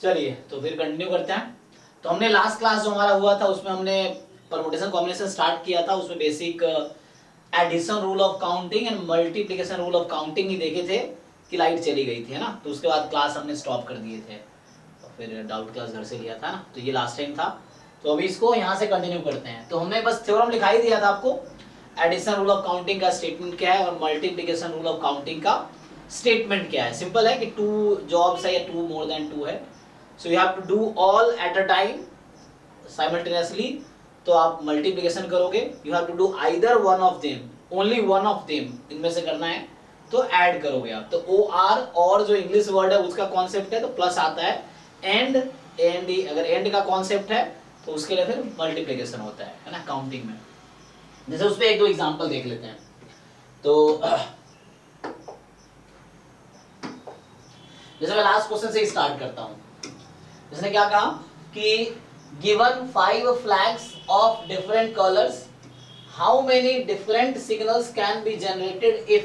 चलिए तो फिर कंटिन्यू करते हैं। तो हमने लास्ट क्लास जो हमारा हुआ था उसमें हमने परमुटेशन कॉम्बिनेशन स्टार्ट किया था। उसमें basic addition rule of counting and multiplication rule of counting ही देखे थे कि लाइट चली गई थी, है ना। तो उसके बाद क्लास हमने स्टॉप कर दिए थे और फिर डाउट क्लास घर से लिया था ना, तो ये लास्ट टाइम था। तो अभी इसको यहाँ से कंटिन्यू करते हैं। तो हमने बस थ्योरम लिखा ही दिया था आपको, एडिशन रूल ऑफ काउंटिंग का स्टेटमेंट क्या है और मल्टीप्लिकेशन रूल ऑफ काउंटिंग का स्टेटमेंट क्या है। सिंपल है कि टू जॉब्स है या टू मोर देन टू है, so you have to do all at a time simultaneously. तो आप मल्टीप्लिकेशन करोगे, you have to do either one of them, only one of them, इनमें से करना है। तो ऐड करोगे आप, तो ओ आर और जो इंग्लिश वर्ड है उसका कॉन्सेप्ट है तो प्लस आता है, एंड एंड अगर एंड का कॉन्सेप्ट है तो उसके लिए फिर मल्टीप्लिकेशन होता है ना काउंटिंग में। जैसे उस पर एक दो एग्जांपल देख लेते हैं। तो जैसे मैं लास्ट क्वेश्चन से स्टार्ट करता हूं। इसने क्या कहा कि given 5 flags of different colors, how many different signals can be generated if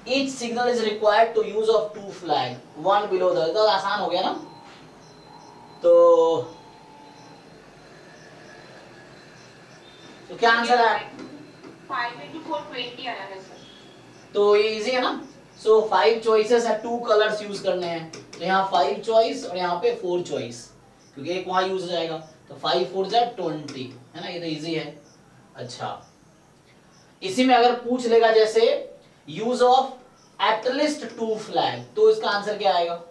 each signal is required to use of 2 flag, one below the other। तो आसान हो गया ना। तो क्या आंसर है? 5 into 4 20 आया है सर। तो ये इजी है ना। सो 5 चॉइसेस है, 2 कलर्स यूज करने हैं। तो यहाँ 5 चॉइस और यहाँ पे 4 चॉइस, क्योंकि एक वहां यूज हो जाएगा। तो 5 4 जा 20, है ना, ये तो इजी है। अच्छा, इसी में अगर पूछ लेगा जैसे यूज ऑफ एटलीस्ट 2 फ्लैग, तो इसका आंसर क्या आएगा?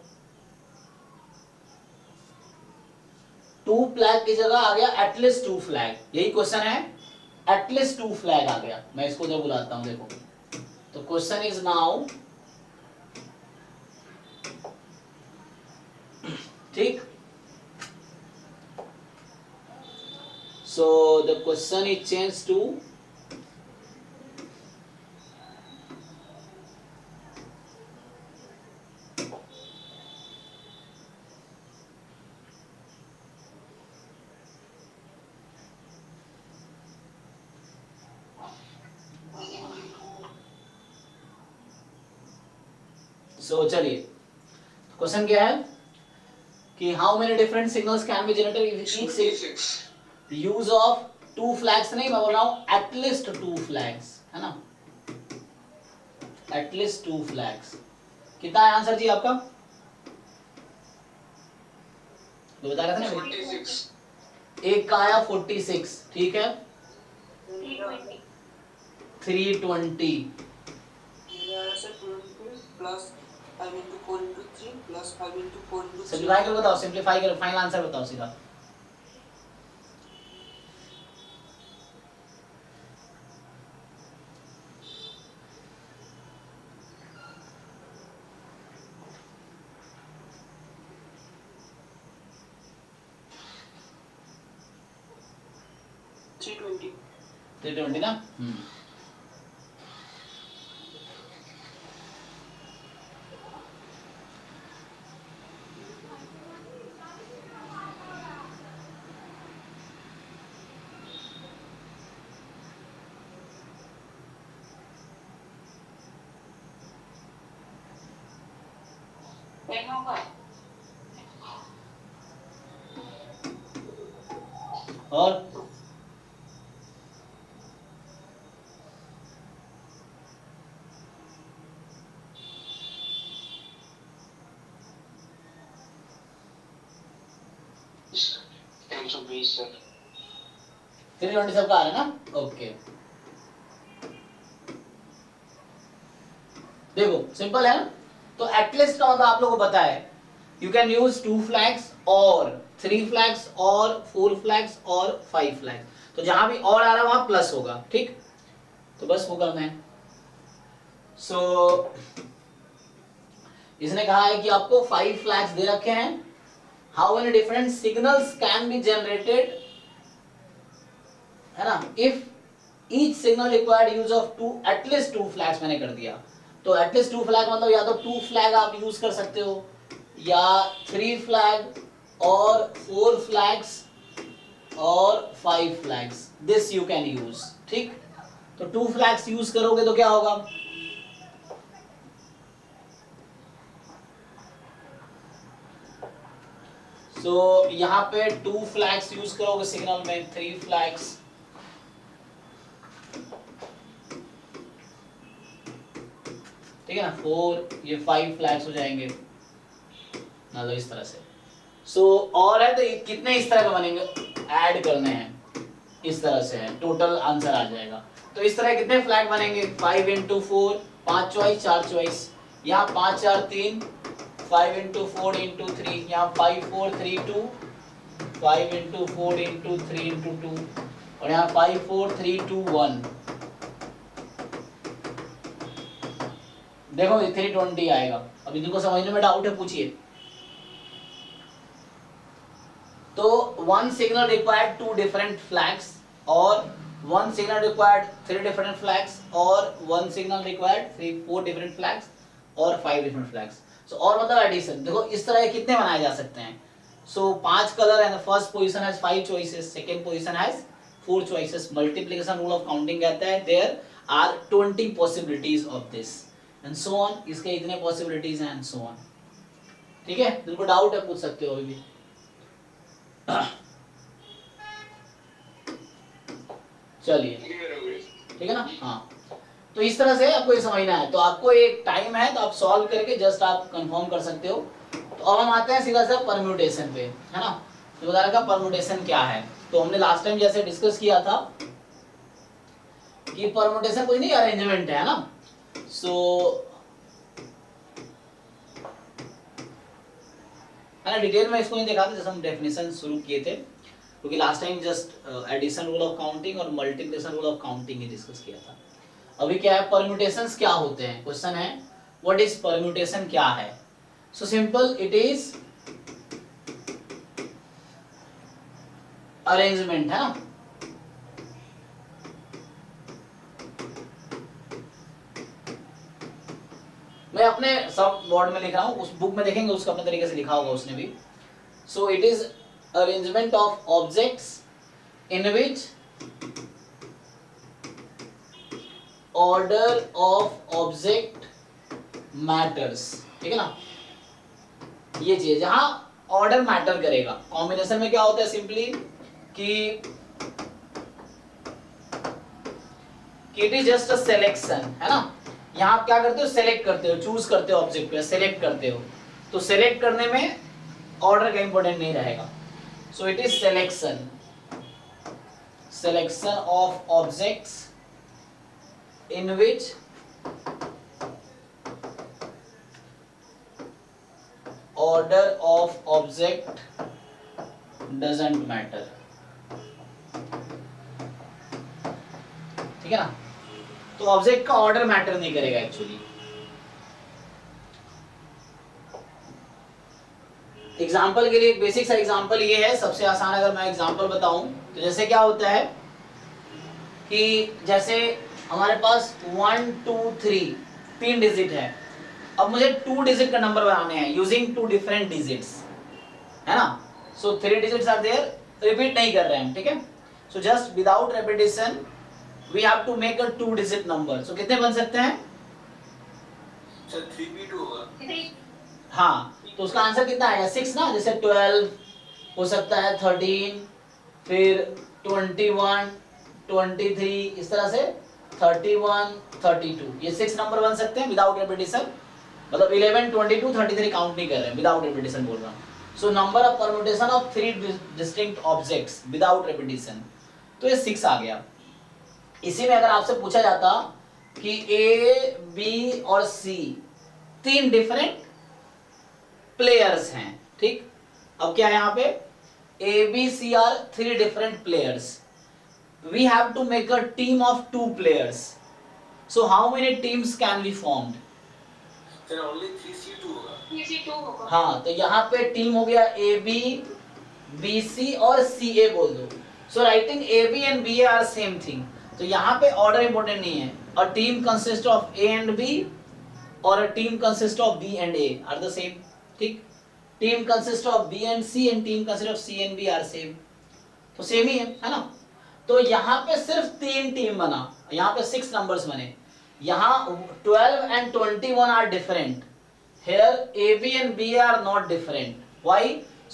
2 फ्लैग की जगह आ गया एटलीस्ट 2 फ्लैग, यही क्वेश्चन है। एटलीस्ट 2 फ्लैग आ गया। मैं इसको जब बुलाता हूं, देखो, तो क्वेश्चन इज नाउ, ठीक। So the question is change to चलिए क्वेश्चन क्या है कि how many different signals can be generated if each use of 2 flags, नहीं मैं बोल रहा हूं एटलीस्ट 2 फ्लैग्स, है ना, एटलीस्ट 2 फ्लैग्स। कितना है आंसर जी आपका? तो बता रहे थे ना 46। एक का आया 46, ठीक है। 320 plus 5 into 4 into 3 plus 5 into 4 into 3। Simplify कर बताओ, सिंप्लीफाई कर, फाइनल आंसर बताओ सीधा। थ्री ट्वेंटी ना। और सर 320 सबका आ रहा है ना। ओके, देखो सिंपल है ना। तो एटलीस्ट का मतलब आप लोगों को पता है, यू कैन यूज 2 फ्लैग्स और 3 फ्लैग्स और 4 फ्लैग्स और 5 फ्लैग्स। तो जहां भी और आ रहा है वहां प्लस होगा, ठीक। तो बस वो करना है। सो इसने कहा है कि आपको 5 फ्लैग्स दे रखे हैं। How many different signals can be generated, है ना, if each signal required use of two at least 2 flags मैंने कर दिया। तो एटलीस्ट 2 फ्लैग मतलब या तो 2 फ्लैग आप यूज कर सकते हो, या 3 फ्लैग और 4 फ्लैग्स और 5 flags, this you can use, ठीक। तो 2 फ्लैग्स यूज करोगे तो क्या होगा? सो यहाँ पे 2 फ्लैग्स यूज करोगे सिग्नल में, 3 फ्लैग्स, ठीक है ना, 4, ये 5 फ्लैग्स हो जाएंगे, मतलब इस तरह से। सो और है तो ये कितने इस तरह के बनेंगे, ऐड करने हैं, इस तरह से है, टोटल आंसर आ जाएगा। तो इस तरह कितने फ्लैग बनेंगे, 5 into 4, 5 चॉइस 4 चॉइस, यहाँ 5 4 3, 5 into 4 into 3, यहाँ 5 4 3 2, 5 into 4 into 3 into 2, और यहाँ 5 4 3 2 1। देखो ये 320 आएगा। अभी जिनको समझने में डाउट है पूछिए। तो 1 signal required 2 different flags, और 1 signal required 3 different flags, और 1 signal required 4 different flags, और 5 different flags। So और मतलब एडिशन, देखो इस तरह कितने बनाए जा सकते हैं। So 5 colour and first position has 5 choices, second position has 4 choices। Multiplication rule of counting कहता है there are 20 possibilities of this and so on। इसके इतने possibilities हैं and so on। ठीक है, जिनको डाउट है पूछ सकते हो अभी भी। चलिए ठीक है ना। हाँ, तो इस तरह से आपको ये समझना है। तो आपको एक टाइम है तो आप सॉल्व करके जस्ट आप कंफर्म कर सकते हो। तो अब हम आते हैं सीधा सा परम्यूटेशन पे, है ना। तो बता रखा परम्यूटेशन क्या है। तो हमने लास्ट टाइम जैसे डिस्कस किया था कि परम्यूटेशन कोई नहीं, अरेंजमेंट है ना। सो है ना, डिटेल में इसको नहीं देखा था जैसे हम डेफिनेशन शुरू किए थे, क्योंकि last time just addition rule of counting और मल्टीप्लिकेशन रूल ऑफ काउंटिंग ही डिस्कस किया था। अभी क्या है, परम्यूटेशंस क्या होते हैं। क्वेश्चन है व्हाट इज परम्यूटेशन, क्या है। So simple, it is arrangement, है ना। मैं अपने सब बोर्ड में लिख रहा हूँ, उस बुक में देखेंगे उसका अपने तरीके से लिखा होगा उसने भी। So it is arrangement of objects in which order of object matters, ठीक है ना। ये चीज जहां ऑर्डर मैटर करेगा। कॉम्बिनेशन में क्या होता है, सिंपली कि it is just a selection, है ना। यहां आप क्या करते हो, सेलेक्ट करते हो, चूज करते हो ऑब्जेक्ट पे, सेलेक्ट करते हो। तो सेलेक्ट करने में ऑर्डर का इंपॉर्टेंट नहीं रहेगा। So it is selection of objects in which order of object doesn't matter, ठीक है ना। तो ऑब्जेक्ट का ऑर्डर मैटर नहीं करेगा एक्चुअली। एग्जाम्पल के लिए एक बेसिक सा एग्जाम्पल ये है, सबसे आसान अगर मैं एग्जाम्पल बताऊं तो जैसे क्या होता है कि जैसे हमारे पास 1 2 3 3 डिजिट है। अब मुझे 2 डिजिट का नंबर बनाने हैं यूजिंग 2 डिफरेंट डिजिट्स, है ना। So 3 digits are there, repeat नहीं कर रहे हैं, ठीक है। So just without repetition we have to make a 2 digit number. So कितने बन सकते हैं, सर 3 होगा। हाँ, तो उसका आंसर कितना आएगा, 6 ना। जैसे 12 हो सकता है, 13, फिर 21, 23, इस तरह से 31, 32, ये 6 नंबर बन सकते हैं विदाउट रेपिटेशन। मतलब 11, 22, 33 काउंट नहीं कर रहे हैं, विदाउट रेपिटेशन बोल रहा हूँ। So number of permutation of 3 distinct objects without repetition, तो ये 6 आ गया। इसी में अगर आपसे पूछा जाता कि ए, बी और सी 3 डिफरेंट प्लेयर्स हैं, ठीक। अब क्या है यहाँ पे, A B C are 3 different players, we have to make a team of 2 players. So how many teams can be formed, sir only 3C2 होगा। 3C2 होगा। हाँ, तो यहाँ पे टीम हो गया ए बी, बी सी और सी ए बोल दो। So writing A B and B A are same thing. तो यहाँ पे ऑर्डर इंपॉर्टेंट नहीं है। A team consist of A and B और a team consist of B and A are the same, ठीक। Team consist of B and C and team consist of C and B are same, तो same ही है ना। तो यहाँ पे सिर्फ 3 टीम बना, यहाँ पे 6 नंबर्स बने। यहाँ 12 and 21 are different, here A B and B are not different. Why?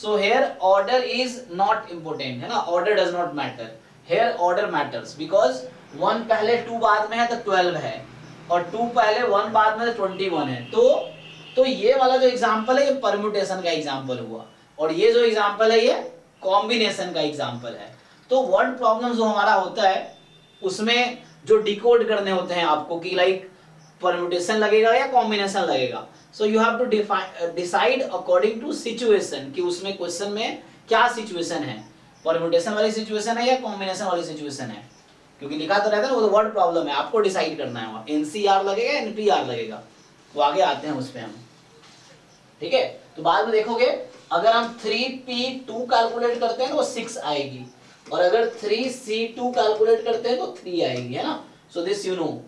So here order is not important, है ना, order does not matter, here order matters because 1 पहले 2 बाद में है तो 12 है, और 2 पहले 1 बाद में तो 21 है। तो ये वाला जो एग्जांपल है ये परम्यूटेशन का एग्जांपल हुआ, और ये जो एग्जांपल है ये कॉम्बिनेशन का एग्जांपल है। तो वर्ड प्रॉब्लम जो हमारा होता है उसमें जो डिकोड करने होते हैं आपको कि लाइक परम्यूटेशन लगेगा या कॉम्बिनेशन लगेगा, so you have to decide according to situation कि उसमें क्वेश्चन में क्या सिचुएशन है, परम्यूटेशन वाली सिचुएशन है या कॉम्बिनेशन वाली सिचुएशन है, क्योंकि लिखा तो रहता है ना, वो तो वर्ड प्रॉब्लम है, आपको डिसाइड करना है, एनसीआर लगेगा एनपीआर लगेगा, वो आगे आते हैं उस पे हम, ठीक है। तो बाद में देखोगे अगर हम 3p2 कैलकुलेट करते हैं तो 6 आएगी, और अगर 3c2 कैलकुलेट करते हैं तो 3 आएगी, है ना। So this you know.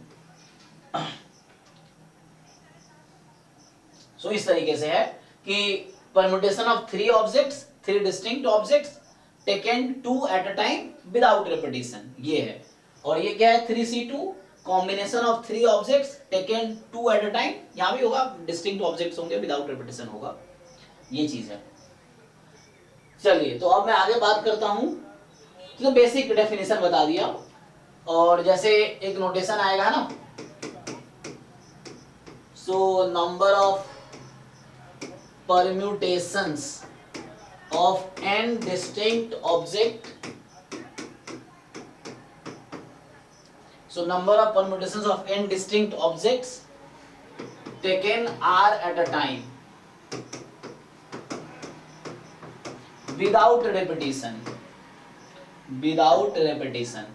सो इस तरीके से है कि permutation of 3 objects, 3 distinct objects taken 2 at a time without repetition, ये है। और ये क्या है 3c2, combination of 3 objects taken 2 at a time, यहां भी होगा डिस्टिंक्ट ऑब्जेक्ट्स होंगे विदाउट रिपीटिशन होगा, ये चीज है। चलिए तो अब मैं आगे बात करता हूं, तो बेसिक डेफिनेशन बता दिया, और जैसे एक नोटेशन आएगा ना, so number of permutations of n distinct object, so number of permutations of n distinct objects taken are at a time without repetition, without repetition,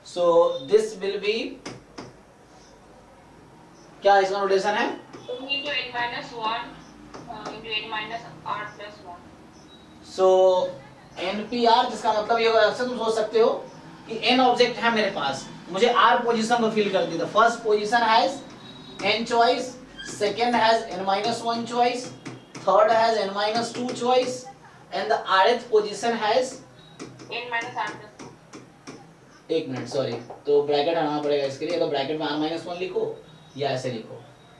so this will be, क्या इसका notation है, into n minus 1 into n minus r plus 1. सो NPR, जिसका मतलब ये होगा, तुम सोच सकते हो कि n ऑब्जेक्ट है मेरे पास, मुझे r पोजीशन को फिल कर दी, the first position has n choice, second has n minus 1 choice, third has n minus 2 choice, and the rth position has n minus r plus 1. एक मिनट सॉरी, तो bracket हटाना पड़ेगा इसके लिए, तो ब्रैकेट में r minus 1 लिखो या ऐसे लिखो।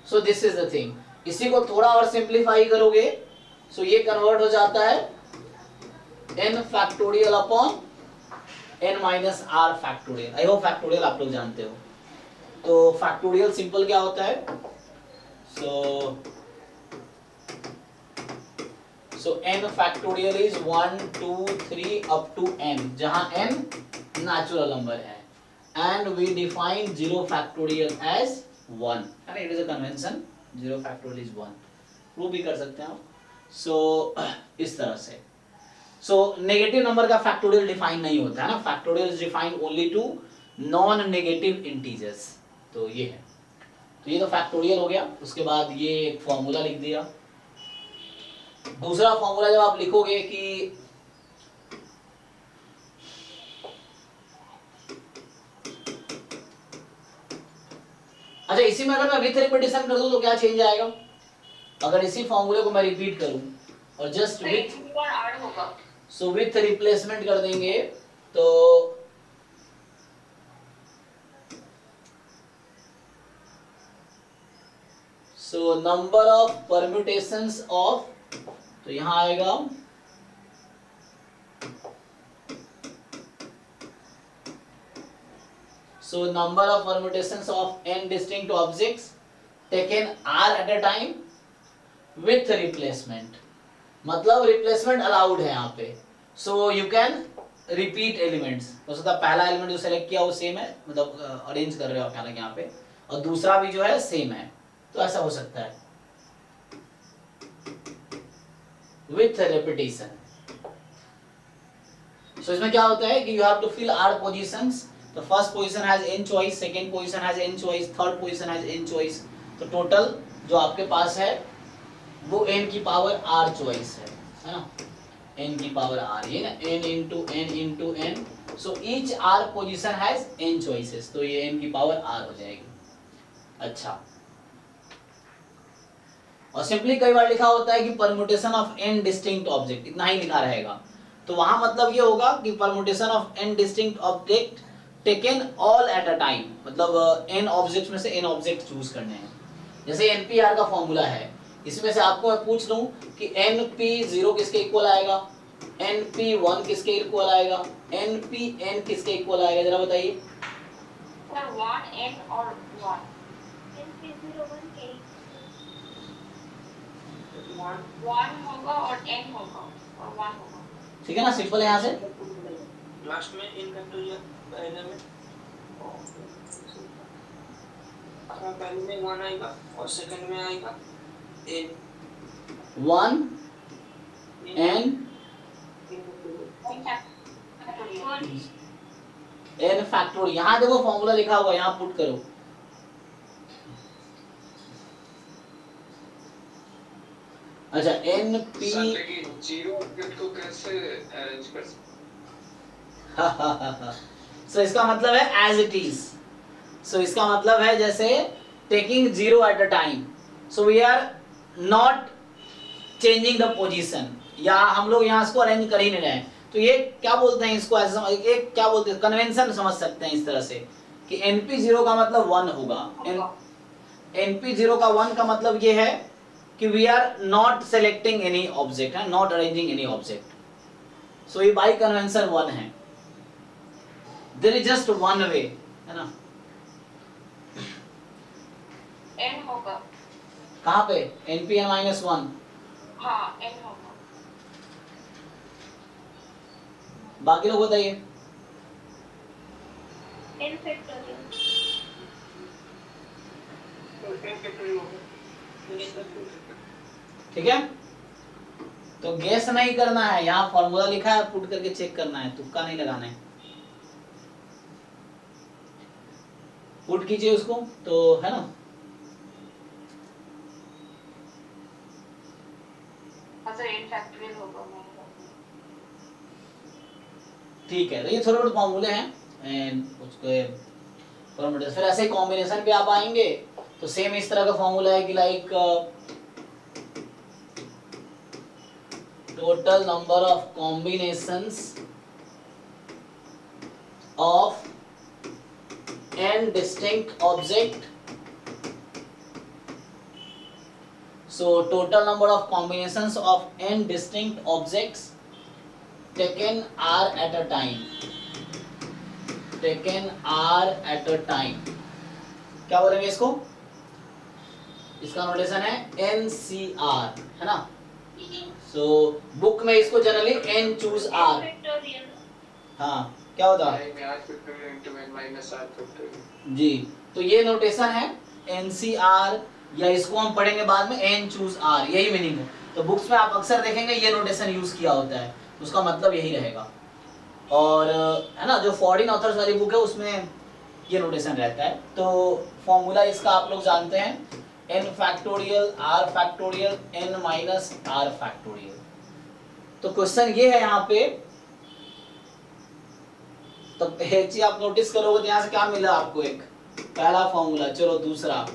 सो दिस इज द थिंग, इसी को थोड़ा और सिंप्लीफाई करोगे, सो ये कन्वर्ट हो जाता है n factorial upon n minus r factorial. I hope factorial आप लोग जानते हो। तो फैक्टोरियल सिंपल क्या होता है, so n factorial is 1 2 3 up to n, जहां n नेचुरल नंबर है, and we define 0 factorial as 1, है ना, it is a convention, 0 factorial is 1, prove भी कर सकते हैं आप। सो इस तरह से, सो नेगेटिव नंबर का फैक्टोरियल डिफाइन नहीं होता है ना, factorial is defined only to non negative integers, तो ये है। तो ये तो फैक्टोरियल हो गया, उसके बाद ये एक फॉर्मूला लिख दिया। दूसरा फॉर्मूला जब आप लिखोगे कि अच्छा, इसी में अगर मैं विथ रिपीटेशन कर दूं तो क्या चेंज आएगा, अगर इसी फॉर्मूले को मैं रिपीट करूं और जस्ट विथ r होगा, सो विथ रिप्लेसमेंट कर देंगे, तो so number of permutations of, तो यहां आएगा so number of permutations of n distinct objects taken are at a time with replacement, मतलब रिप्लेसमेंट अलाउड है यहाँ पे, so you can repeat elements, हो सकता है पहला एलिमेंट जो सेलेक्ट किया वो सेम है, मतलब अरेंज कर रहे हो आप हालांकि यहाँ पे, और दूसरा भी जो है सेम है, तो ऐसा हो सकता है विथ रिपीटेशन। सो इसमें क्या होता है कि you have to fill r positions, the first position has n choice, second position has n choice, third position has n choice, तो टोटल जो आपके पास है वो n की पावर r चॉइस है ना, n की पावर r, ये ना n into n into n, so each r position has n choices, तो ये n की पावर r हो जाएगी। अच्छा, और सिंपली कई बार लिखा होता है कि permutation of n distinct object, इतना ही लिखा रहेगा, तो वहां मतलब ये होगा कि permutation of n distinct object taken all at a time, मतलब n ऑब्जेक्ट्स में से n ऑब्जेक्ट चूज करने हैं। जैसे NPR का फॉर्मूला है इसमें से आपको मैं पूछ लूं कि NP0 किसके इक्वल आएगा, NP1 किसके इक्वल आएगा, NPN किसके इक्वल आएगा, जरा बताइए। Sir, 1 n or 1? One 1 होगा और n होगा और 1 होगा। ठीक है ना, सिंपल है यहाँ से। लास्ट में इन फैक्टोरियल पहले में पहले में 1 आएगा और सेकंड में आएगा n 1 n n फैक्टोरियल, यहाँ देखो फॉर्मूला लिखा हुआ है, यहाँ पुट करो। अच्छा NP जीरो ऑब्जेक्ट को कैसे अरेंज कर सकते? सो इसका मतलब है एज इट इज। सो इसका मतलब है जैसे taking zero at a time, so we are not changing the position, या हम लोग यहाँ इसको अरेंज कर ही नहीं रहे हैं। तो ये क्या बोलते हैं इसको, ऐसे समझ, एक क्या बोलते हैं, कन्वेंशन समझ सकते हैं इस तरह से कि NP0 का मतलब 1 होगा। NP0 का 1 का मतलब ये है कि we are not selecting any object, है not arranging any object. So ये बाई कन्वेंशन 1 है, there is just one way, है ना। n होगा। कहाँ पे NPN-1, हाँ n होगा। बाकी लोग बताइए। n factorial. ठीक है, तो गैस नहीं करना है, यहाँ फॉर्मूला लिखा है, पुट करके चेक करना है, तुक्का नहीं लगाना है। पुट कीजिए उसको, तो है ना। अच्छा n फैक्टोरियल होगा। ठीक है, तो ये थोड़े बहुत फॉर्मूले हैं एंड उसके फॉर्मूले, फिर ऐसे कॉम्बिनेशन पे आप आएंगे तो सेम इस तरह का फॉर्मूला है कि like total number of combinations of n distinct object, so total number of combinations of n distinct objects taken are at a time, taken are at a time, क्या बोलेंगे इसको, इसका नोटेशन है NCR, है ना। So book में इसको generally n choose r, हाँ क्या होता है जी, तो ये नोटेशन है NCR, या इसको हम पढ़ेंगे बाद में n चूज r, यही मीनिंग है। तो बुक्स में आप अक्सर देखेंगे ये नोटेशन यूज किया होता है, उसका मतलब यही रहेगा। और है ना, जो फॉरेन ऑथर्स वाली बुक है उसमें ये नोटेशन रहता है। तो फॉर्मूला इसका आप लोग जानते हैं, n factorial r factorial n minus r factorial. तो क्वेश्चन ये है यहाँ पे, तो एक चीज आप नोटिस करोगे तो यहाँ से क्या मिला आपको, एक पहला फॉर्मूला। चलो दूसरा,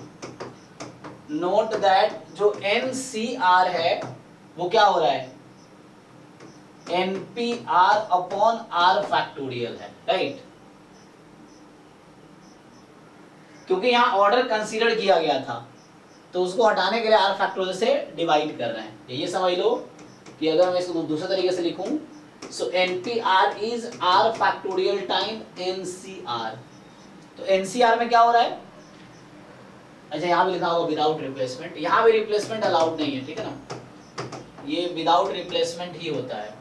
नोट दैट जो NCR है वो क्या हो रहा है, NPR अपॉन R फैक्टोरियल है, राइट। क्योंकि यहाँ ऑर्डर कंसीडर किया गया था तो उसको हटाने के लिए R फैक्टोरियल से डिवाइड कर रहे हैं। ये समझ लो कि अगर मैं इसको दूसरे तरीके से लिखूं, सो NPR is R factorial time NCR। तो NCR में क्या हो रहा है, अच्छा यहाँ भी लिखा होगा विदाउट रिप्लेसमेंट, यहाँ भी रिप्लेसमेंट अलाउड नहीं है, ठीक है ना, ये विदाउट रिप्लेसमेंट ही होता है,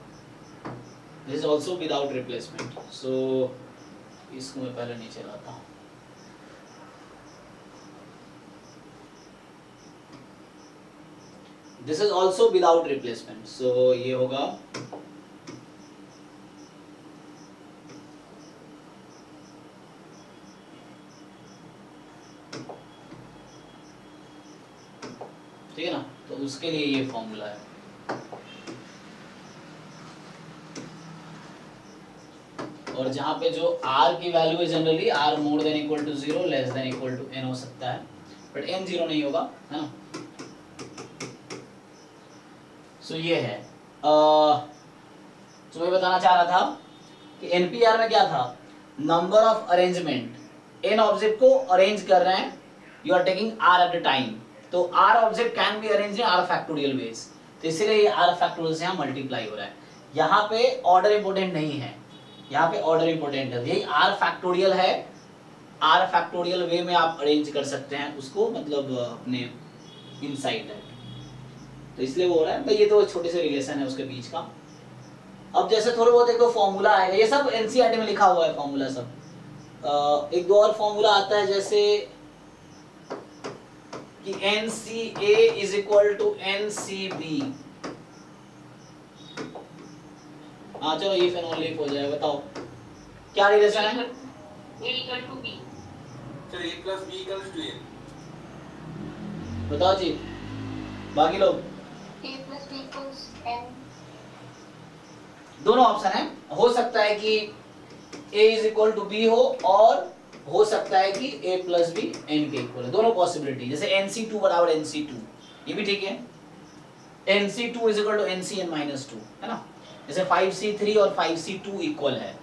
this is also without replacement. So इसको मैं पहले नीचे लाता हूँ, this is also without replacement. So ये होगा ठीक है ना, तो उसके लिए ये फॉर्मूला है। और जहां पे जो r की वैल्यू है generally r more than equal to 0 less than equal to n हो सकता है, बट n 0 नहीं होगा, है ना। सो ये है, तो मैं बताना चाह रहा था कि NPR में क्या था, number of arrangement, n object को अरेंज कर रहे हैं, you are taking r at a time. तो R object can be arrange in R factorial ways, तो इसीलिए ये आर फैक्टोरियल से यहाँ मल्टीप्लाई हो रहा है। यहाँ पे ऑर्डर इंपॉर्टेंट नहीं है, यहाँ पे ऑर्डर इंपॉर्टेंट है, यही आर फैक्टोरियल है। आर फैक्टोरियल वे में आप अरेंज कर सकते हैं उसको, मतलब अपने इनसाइड है, तो इसलिए वो हो रहा है भाई। ये तो छोटे से रिलेशन है उसके बीच का। अब जैसे थोड़े बहुत एक दो फॉर्मूला आएगा, ये सब एनसीईआरटी में लिखा हुआ है फॉर्मूला सब। एक दो और फॉर्मूला आता है जैसे कि NCA is equal to NCB। हाँ चलो इफ एंड ओनली इफ हो जाएगा, बताओ क्या रिलेशन है? A equal to B. Sir A plus B equals to A। बताओ जी बाकी लोग। A plus B equals N. दोनों ऑप्शन है, हो सकता है कि A is equal to B हो और सकता है कि A प्लस B N के इक्वल है, दोनों पॉसिबिलिटी। जैसे NC2 बराबर NC2, ये भी ठीक है। NC2 is equal to NCN minus 2, है ना। जैसे 5C3 और 5C2 इक्वल है,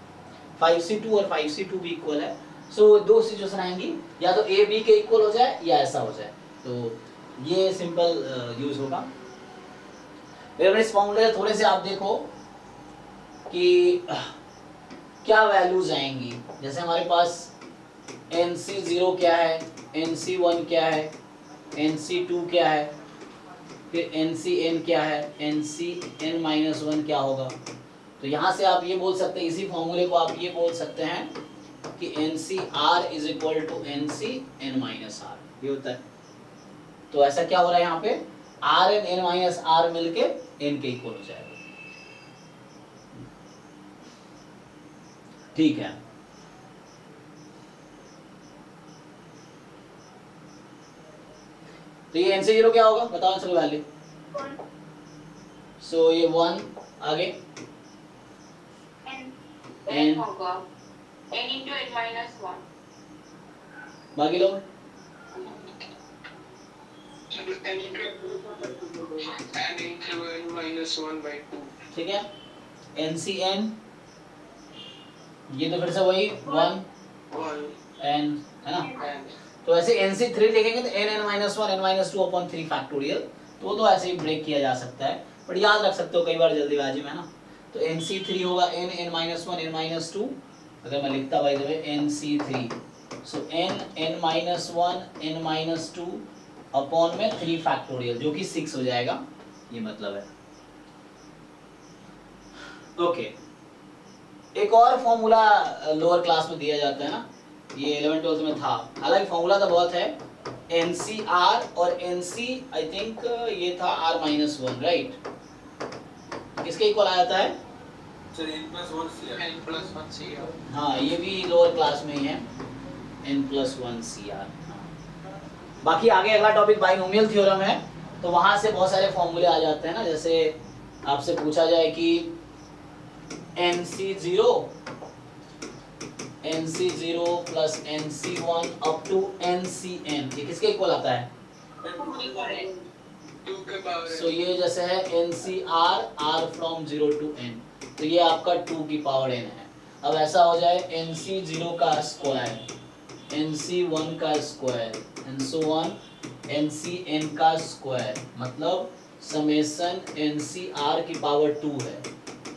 5C2 और 5C2 भी इक्वल है। सो दो सिचुएशन आएंगी, या तो A B के इक्वल हो जाए या ऐसा हो जाए, तो ये सिंपल यूज होगा। मेरे इस फॉर्मूले थोड़े से आप देखो कि क्या वैल्यूज आएंगी। जैसे हमारे पास NC0 क्या है, NC1 क्या है, NC2 क्या है, फिर NCN क्या है, NCN-1 क्या होगा। तो यहाँ से आप ये बोल सकते हैं, इसी फॉर्मूले को आप ये बोल सकते हैं कि NCR is equal to NCN-R, ये होता है। तो ऐसा क्या हो रहा है यहाँ पे, RN-N-R मिलके N के इक्वल हो जाएगा, ठीक है। तो ये NC0 क्या होगा बताओ सभी वैल्यू। सो ये 1 आगे N होगा N into N minus 1. बाकी लोग। N into N minus 1 by 2. ठीक है, NCN ये तो फिर से वही 1 N है ना। तो ऐसे NC3 लिखेंगे तो N-1 N-2 अपॉन 3 फैक्टोरियल, तो वो तो ऐसे ही ब्रेक किया जा सकता है, बट याद रख सकते हो कई बार जल्दीबाजी में, है ना। तो NC3 होगा N-1 N-2, अगर मैं लिखता भाई देवे NC3, सो N-1 N-2 अपॉन में 3 फैक्टोरियल जो कि 6 हो जाएगा, ये मतलब है। ओके, एक और फॉर्मूला लोअर क्लास में दिया जाता है ना, ये 11th-12th में था, हालांकि फॉर्मूला तो बहुत है। NCR और NC आई थिंक ये था R-1, राइट। किसके इक्वल आ जाता है? Sir N+1 CR। N+1 CR। हाँ ये भी लोअर क्लास में ही है, N+1 CR। बाकी आगे अगला टॉपिक बाइनोमियल थ्योरम है, तो वहां से बहुत सारे फॉर्मूले आ जाते हैं ना। जैसे आपसे पूछा जाए कि NC0 plus NC1 up to NCN, ये किसके इक्वल आता है? 2 के पावर सो ये जैसे है NCR R from 0 to N, तो ये आपका 2 की पावर n है। अब ऐसा हो जाए NC0 का स्क्वायर, NC1 का square and so on NCN का स्क्वायर, मतलब समेशन NCR की पावर 2 है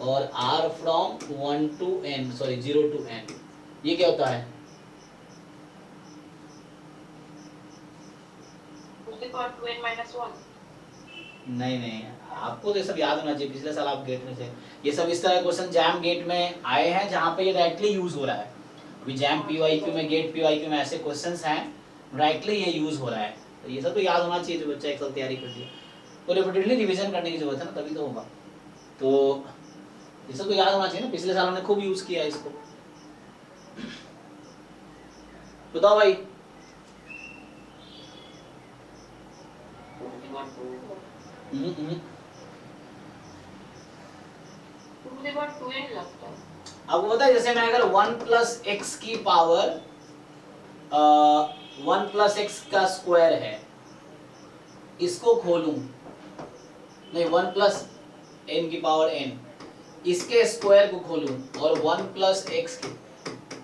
और R from 1 to N, sorry 0 to N, ये क्या होता है? उसके बाद 2N minus 1. नहीं, आपको तो ये सब याद होना चाहिए, पिछले साल आप गेट में थे। ये सब इस तरह क्वेश्चन जैम गेट में आए हैं जहाँ पे ये डायरेक्टली यूज हो रहा है। अभी जैम PYQ में, गेट PYQ में ऐसे क्वेश्चंस हैं, डायरेक्टली ये यूज हो रहा है, तो ये सब तो याद होना चाहिए जो बच्चा एक साल तैयारी कर लिया। तो रिपीटेडली रिवीजन करने की जरूरत है ना, तभी तो होगा। तो ये सब तो याद होना चाहिए ना, पिछले साल हमने खूब यूज किया इसको। बताओ भाई। उसके बाद 2N लगता है. आपको पता है जैसे मैं अगर 1 प्लस एक्स की पावर 1 प्लस एक्स का स्क्वायर है, इसको खोलूं, नहीं 1 प्लस एन की पावर n, इसके स्क्वायर को खोलूं और 1 प्लस एक्स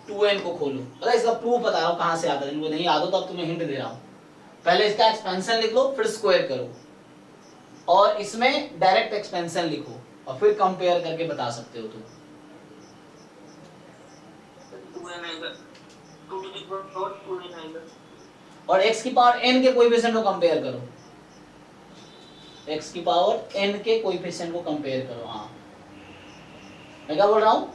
2n को खोलूं, पता है इसका प्रूफ बता रहा हूँ कहाँ से आता है, जिनको नहीं याद हो तो अब तुम्हें हिंट दे रहा हूँ। पहले इसका एक्सपेंशन लिख लो फिर स्क्वायर करो, और इसमें डायरेक्ट एक्सपेंशन लिखो और फिर कंपेयर करके बता सकते हो तुम। 2n आएगा, 2 to the power 2n आएगा। और x की पावर n के कोएफिशिएंट को कंपेयर करो, x की पावर n के कोएफिशिएंट को कंपेयर करो। हाँ मैं क्या बोल रहा हूँ,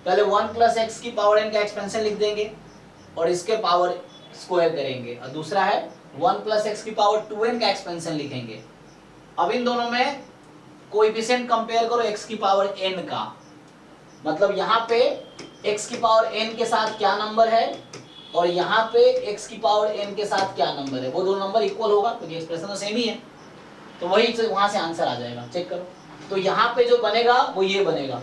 पहले 1 प्लस एक्स की पावर n का एक्सपेंशन लिख देंगे और इसके पावर स्क्वायर करेंगे, और दूसरा है 1 प्लस एक्स की पावर 2n का एक्सपेंशन लिखेंगे। अब इन दोनों में कोएफिशिएंट कंपेयर करो x की पावर n का, मतलब यहाँ पे x की पावर n के साथ क्या नंबर है और यहाँ पे x की पावर n के साथ क्या नंबर है, वो दोनों नंबर इक्वल होगा क्योंकि एक्सप्रेशन तो सेम ही है, तो वही वहां से आंसर आ जाएगा। चेक करो, तो यहाँ पे जो बनेगा वो ये बनेगा,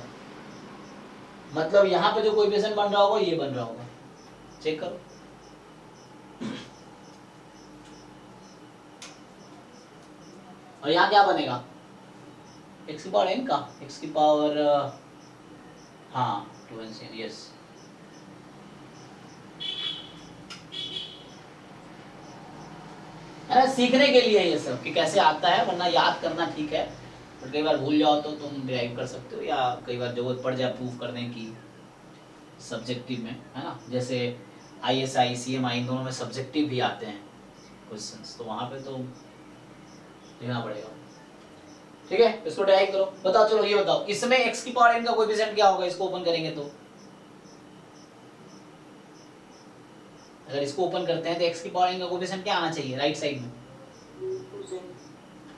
मतलब यहाँ पे जो कोएफिशिएंट बन रहा होगा ये बन रहा होगा। चेक करो, और यहाँ क्या बनेगा, x की पावर n का x की पावर हाँ 2n, यस। है ना, सीखने के लिए ये सब कि कैसे आता है, वरना याद करना ठीक है, पर कई बार भूल जाओ तो तुम डिराइव कर सकते हो, या कई बार जरूरत पड़ जाए प्रूफ करने की सब्जेक्टिव में, है ना, जैसे ISI CMI इन दोनों में सब्जेक्टिव भी आते हैं क्वेश्चंस, तो वहां पे तो देखना पड़ेगा। ठीक है, इसको डिराइव करो। बताओ, चलो ये बताओ, इसमें x की पावर n का कोएफिशिएंट क्या होगा, इसको ओपन करेंगे तो, अगर इसको ओपन करते हैं तो x की पावर n का कोएफिशिएंट क्या आना चाहिए राइट साइड में,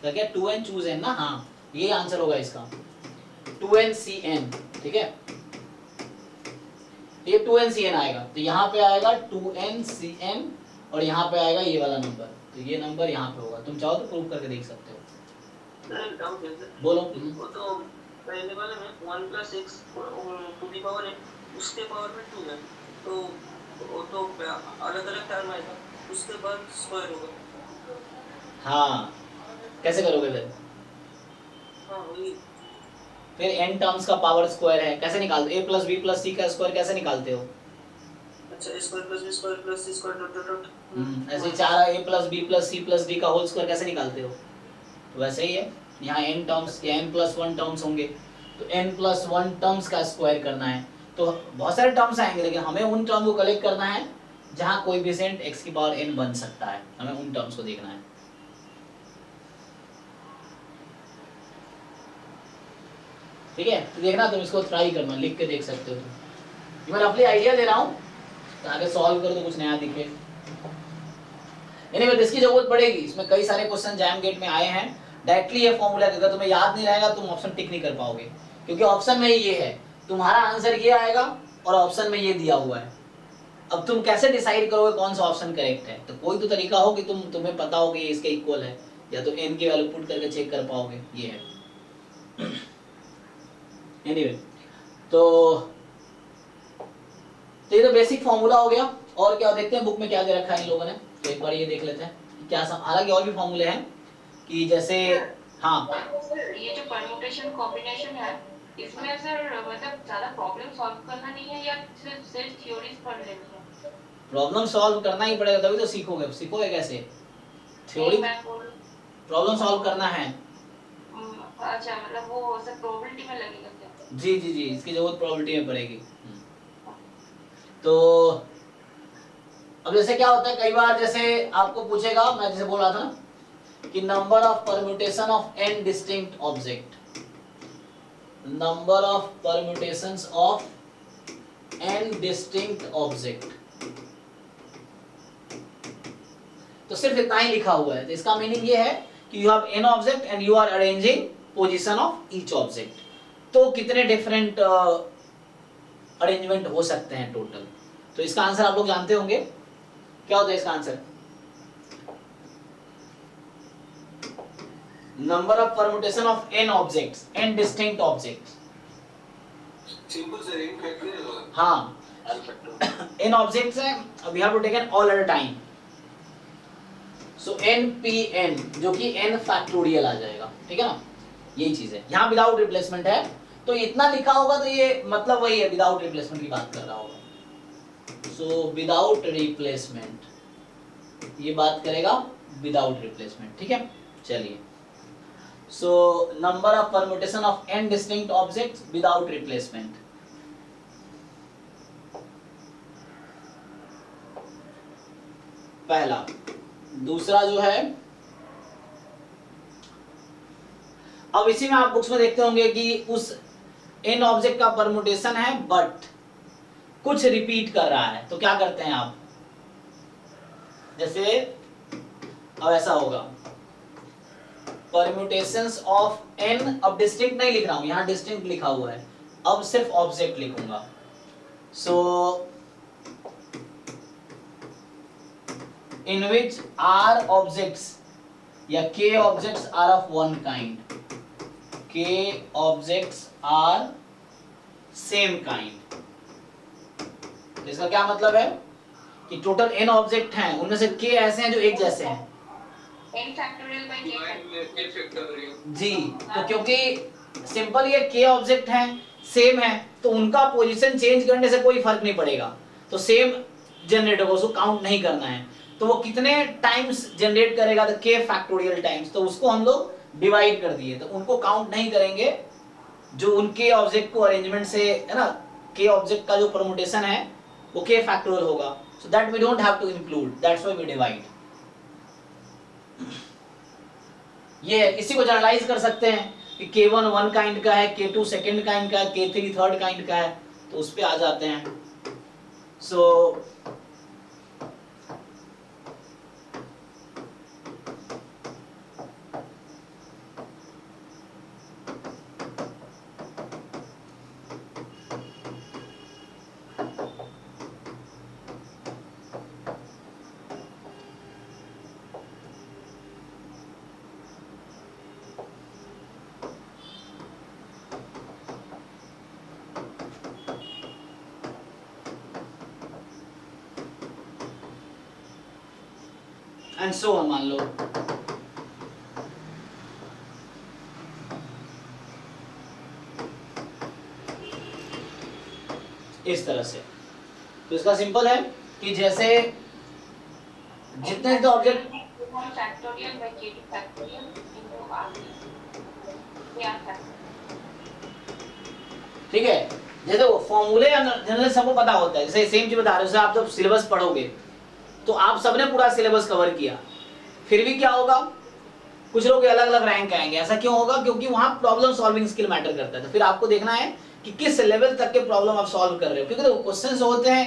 क्या 2n चूज n ना, हाँ ये आंसर होगा इसका 2nCn। ठीक है, ये 2nCn आएगा, तो यहाँ पे आएगा 2nCn और यहाँ पे आएगा ये वाला नंबर, तो ये नंबर यहाँ पे होगा। तुम चाहो तो प्रूव करके देख सकते हो। डाउट है सर, बोलो। वो तो पहले वाले में 1 plus x to the power n उसके पावर में 2 है, तो वो तो अलग अलग टर्म आएगा, उसके बाद स्क्वायर होगा। हाँ कैसे करोगे फिर, हाँ वही, फिर n टर्म्स का पावर स्क्वायर है, कैसे निकालते, a plus B plus C का स्क्वायर कैसे निकालते हो। अच्छा square plus B square plus C square dot dot dot, ऐसे 4a plus B plus C plus D का होल स्क्वायर कैसे निकालते हो, तो वैसे ही है, यहाँ n टर्म्स या n प्लस 1 टर्म्स होंगे, तो n प्लस 1 टर्म्स का स्क्वायर करना है, तो बहुत सारे टर्म्स आएंगे, लेकिन हमें उन टर्म को कलेक्ट करना है जहाँ कोएफिशिएंट x की पावर n बन सकता है, हमें उन टर्म्स को देखना है। ठीक है, तो देखना, तुम इसको ट्राई करना, लिख के देख सकते हो तुम, मैं रफली आइडिया दे रहा हूँ, तो आगे सॉल्व करो तो कुछ नया दिखे। एनीवे इसकी जरूरत पड़ेगी, इसमें कई सारे क्वेश्चन जैम गेट में आए हैं, डायरेक्टली ये फॉर्मूला, अगर तुम्हें याद नहीं रहेगा तुम ऑप्शन टिक नहीं कर पाओगे, क्योंकि ऑप्शन में ये है, तुम्हारा आंसर ये आएगा और ऑप्शन में ये दिया हुआ है। अब तुम कैसे डिसाइड करोगे कौन सा ऑप्शन करेक्ट है, तो कोई तो तरीका हो कि तुम्हें पता हो कि ये इसके इक्वल है, या तो n की वैल्यू पुट करके चेक कर पाओगे, ये है। एनीवे तो ये तो बेसिक फॉर्मूला हो गया, और क्या देखते हैं बुक में क्या दे रखा है इन लोगों ने, तो एक बार ये देख लेते हैं क्या, हालांकि और भी फॉर्मूले हैं कि जैसे, हाँ ये जो परम्यूटेशन कॉम्बिनेशन है, इसमें सर मतलब ज्यादा प्रॉब्लम सॉल्व करना नहीं है, या सिर्फ थ्योरीज पढ़ लेनी है। प्रॉब्लम सॉल्व करना ही पड़ेगा, तभी तो सीखोगे। सीखोगे कैसे, थ्योरी, प्रॉब्लम सॉल्व करना है। अच्छा, मतलब वो सब प्रोबेबिलिटी में लगेगा क्या? जी जी जी, इसकी जरूरत प्रोबेबिलिटी में पड़ेगी। तो अब जैसे क्या होता है, कई बार जैसे आपको पूछेगा, मैं जैसे बोल रहा था ना कि number of permutation of n distinct object, number of permutations of n distinct object, तो सिर्फ इतना ही लिखा हुआ है, तो इसका मीनिंग ये है कि you have n object and you are arranging position of each object, तो कितने डिफरेंट अरेंजमेंट हो सकते हैं टोटल। तो इसका आंसर आप लोग जानते होंगे, क्या होता है इसका answer, number of permutation of n objects, n distinct objects. Simple sir, n factorial होगा। हाँ, n ऑब्जेक्ट्स हैं, we have to take n all at a time, so npn जो कि n फैक्टोरियल आ जाएगा, ठीक है ना, यही चीज है। यहाँ विदाउट रिप्लेसमेंट है, तो इतना लिखा होगा तो ये मतलब वही है, विदाउट रिप्लेसमेंट की बात कर रहा होगा। सो विदाउट रिप्लेसमेंट ये बात करेगा विदाउट रिप्लेसमेंट, ठीक है। चलिए, so number of permutation of n distinct objects without replacement. पहला। दूसरा जो है, अब इसी में आप बुक्स में देखते होंगे कि उस n ऑब्जेक्ट का परम्यूटेशन है बट कुछ रिपीट कर रहा है, तो क्या करते हैं आप, जैसे अब ऐसा होगा परम्यूटेशंस ऑफ n, अब डिस्टिंक्ट नहीं लिख रहा हूं, यहां डिस्टिंक्ट लिखा हुआ है, अब सिर्फ ऑब्जेक्ट लिखूंगा। सो in which r objects या k objects are of one kind, k objects are same kind। तो इसका क्या मतलब है कि टोटल n ऑब्जेक्ट हैं, उनमें से k ऐसे हैं जो एक जैसे हैं, n factorial by k factorial। जी। तो क्योंकि सिंपल ये k ऑब्जेक्ट हैं, सेम है, तो उनका पोजीशन चेंज करने से कोई फर्क नहीं पड़ेगा, तो सेम जनरेट होगा, उसको काउंट नहीं करना है। तो वो कितने टाइम्स जनरेट करेगा, तो k फैक्टोरियल टाइम्स, तो उसको हम लोग डिवाइड कर दिए, तो उनको काउंट नहीं करेंगे जो उनके ऑब्जेक्ट को अरेंजमेंट से, है ना, k ऑब्जेक्ट का जो परम्यूटेशन है वो k फैक्टोरियल होगा, so that we don't have to include, that's why we divide. ये इसी को जनरलाइज कर सकते हैं कि k1 वन काइंड का है, k2 सेकंड काइंड का है, k3 थर्ड काइंड का है, तो उस पे आ जाते हैं। सो एंड सो ऑन, मान लो इस तरह से। तो इसका सिंपल है कि जैसे जितने object, factorial by k factorial into r factorial। ठीक है, जैसे वो फॉर्मूले जनरली सबको पता होता है, जैसे सेम चीज बता रहे हो, जैसे आप जब सिलेबस पढ़ोगे तो आप सबने पूरा सिलेबस कवर किया, फिर भी क्या होगा, कुछ लोग अलग अलग रैंक आएंगे। ऐसा क्यों होगा, क्योंकि वहां प्रॉब्लम सॉल्विंग स्किल मैटर करता है। तो फिर आपको देखना है कि किस लेवल तक के प्रॉब्लम आप सॉल्व कर रहे हो, क्योंकि तो क्वेश्चंस होते हैं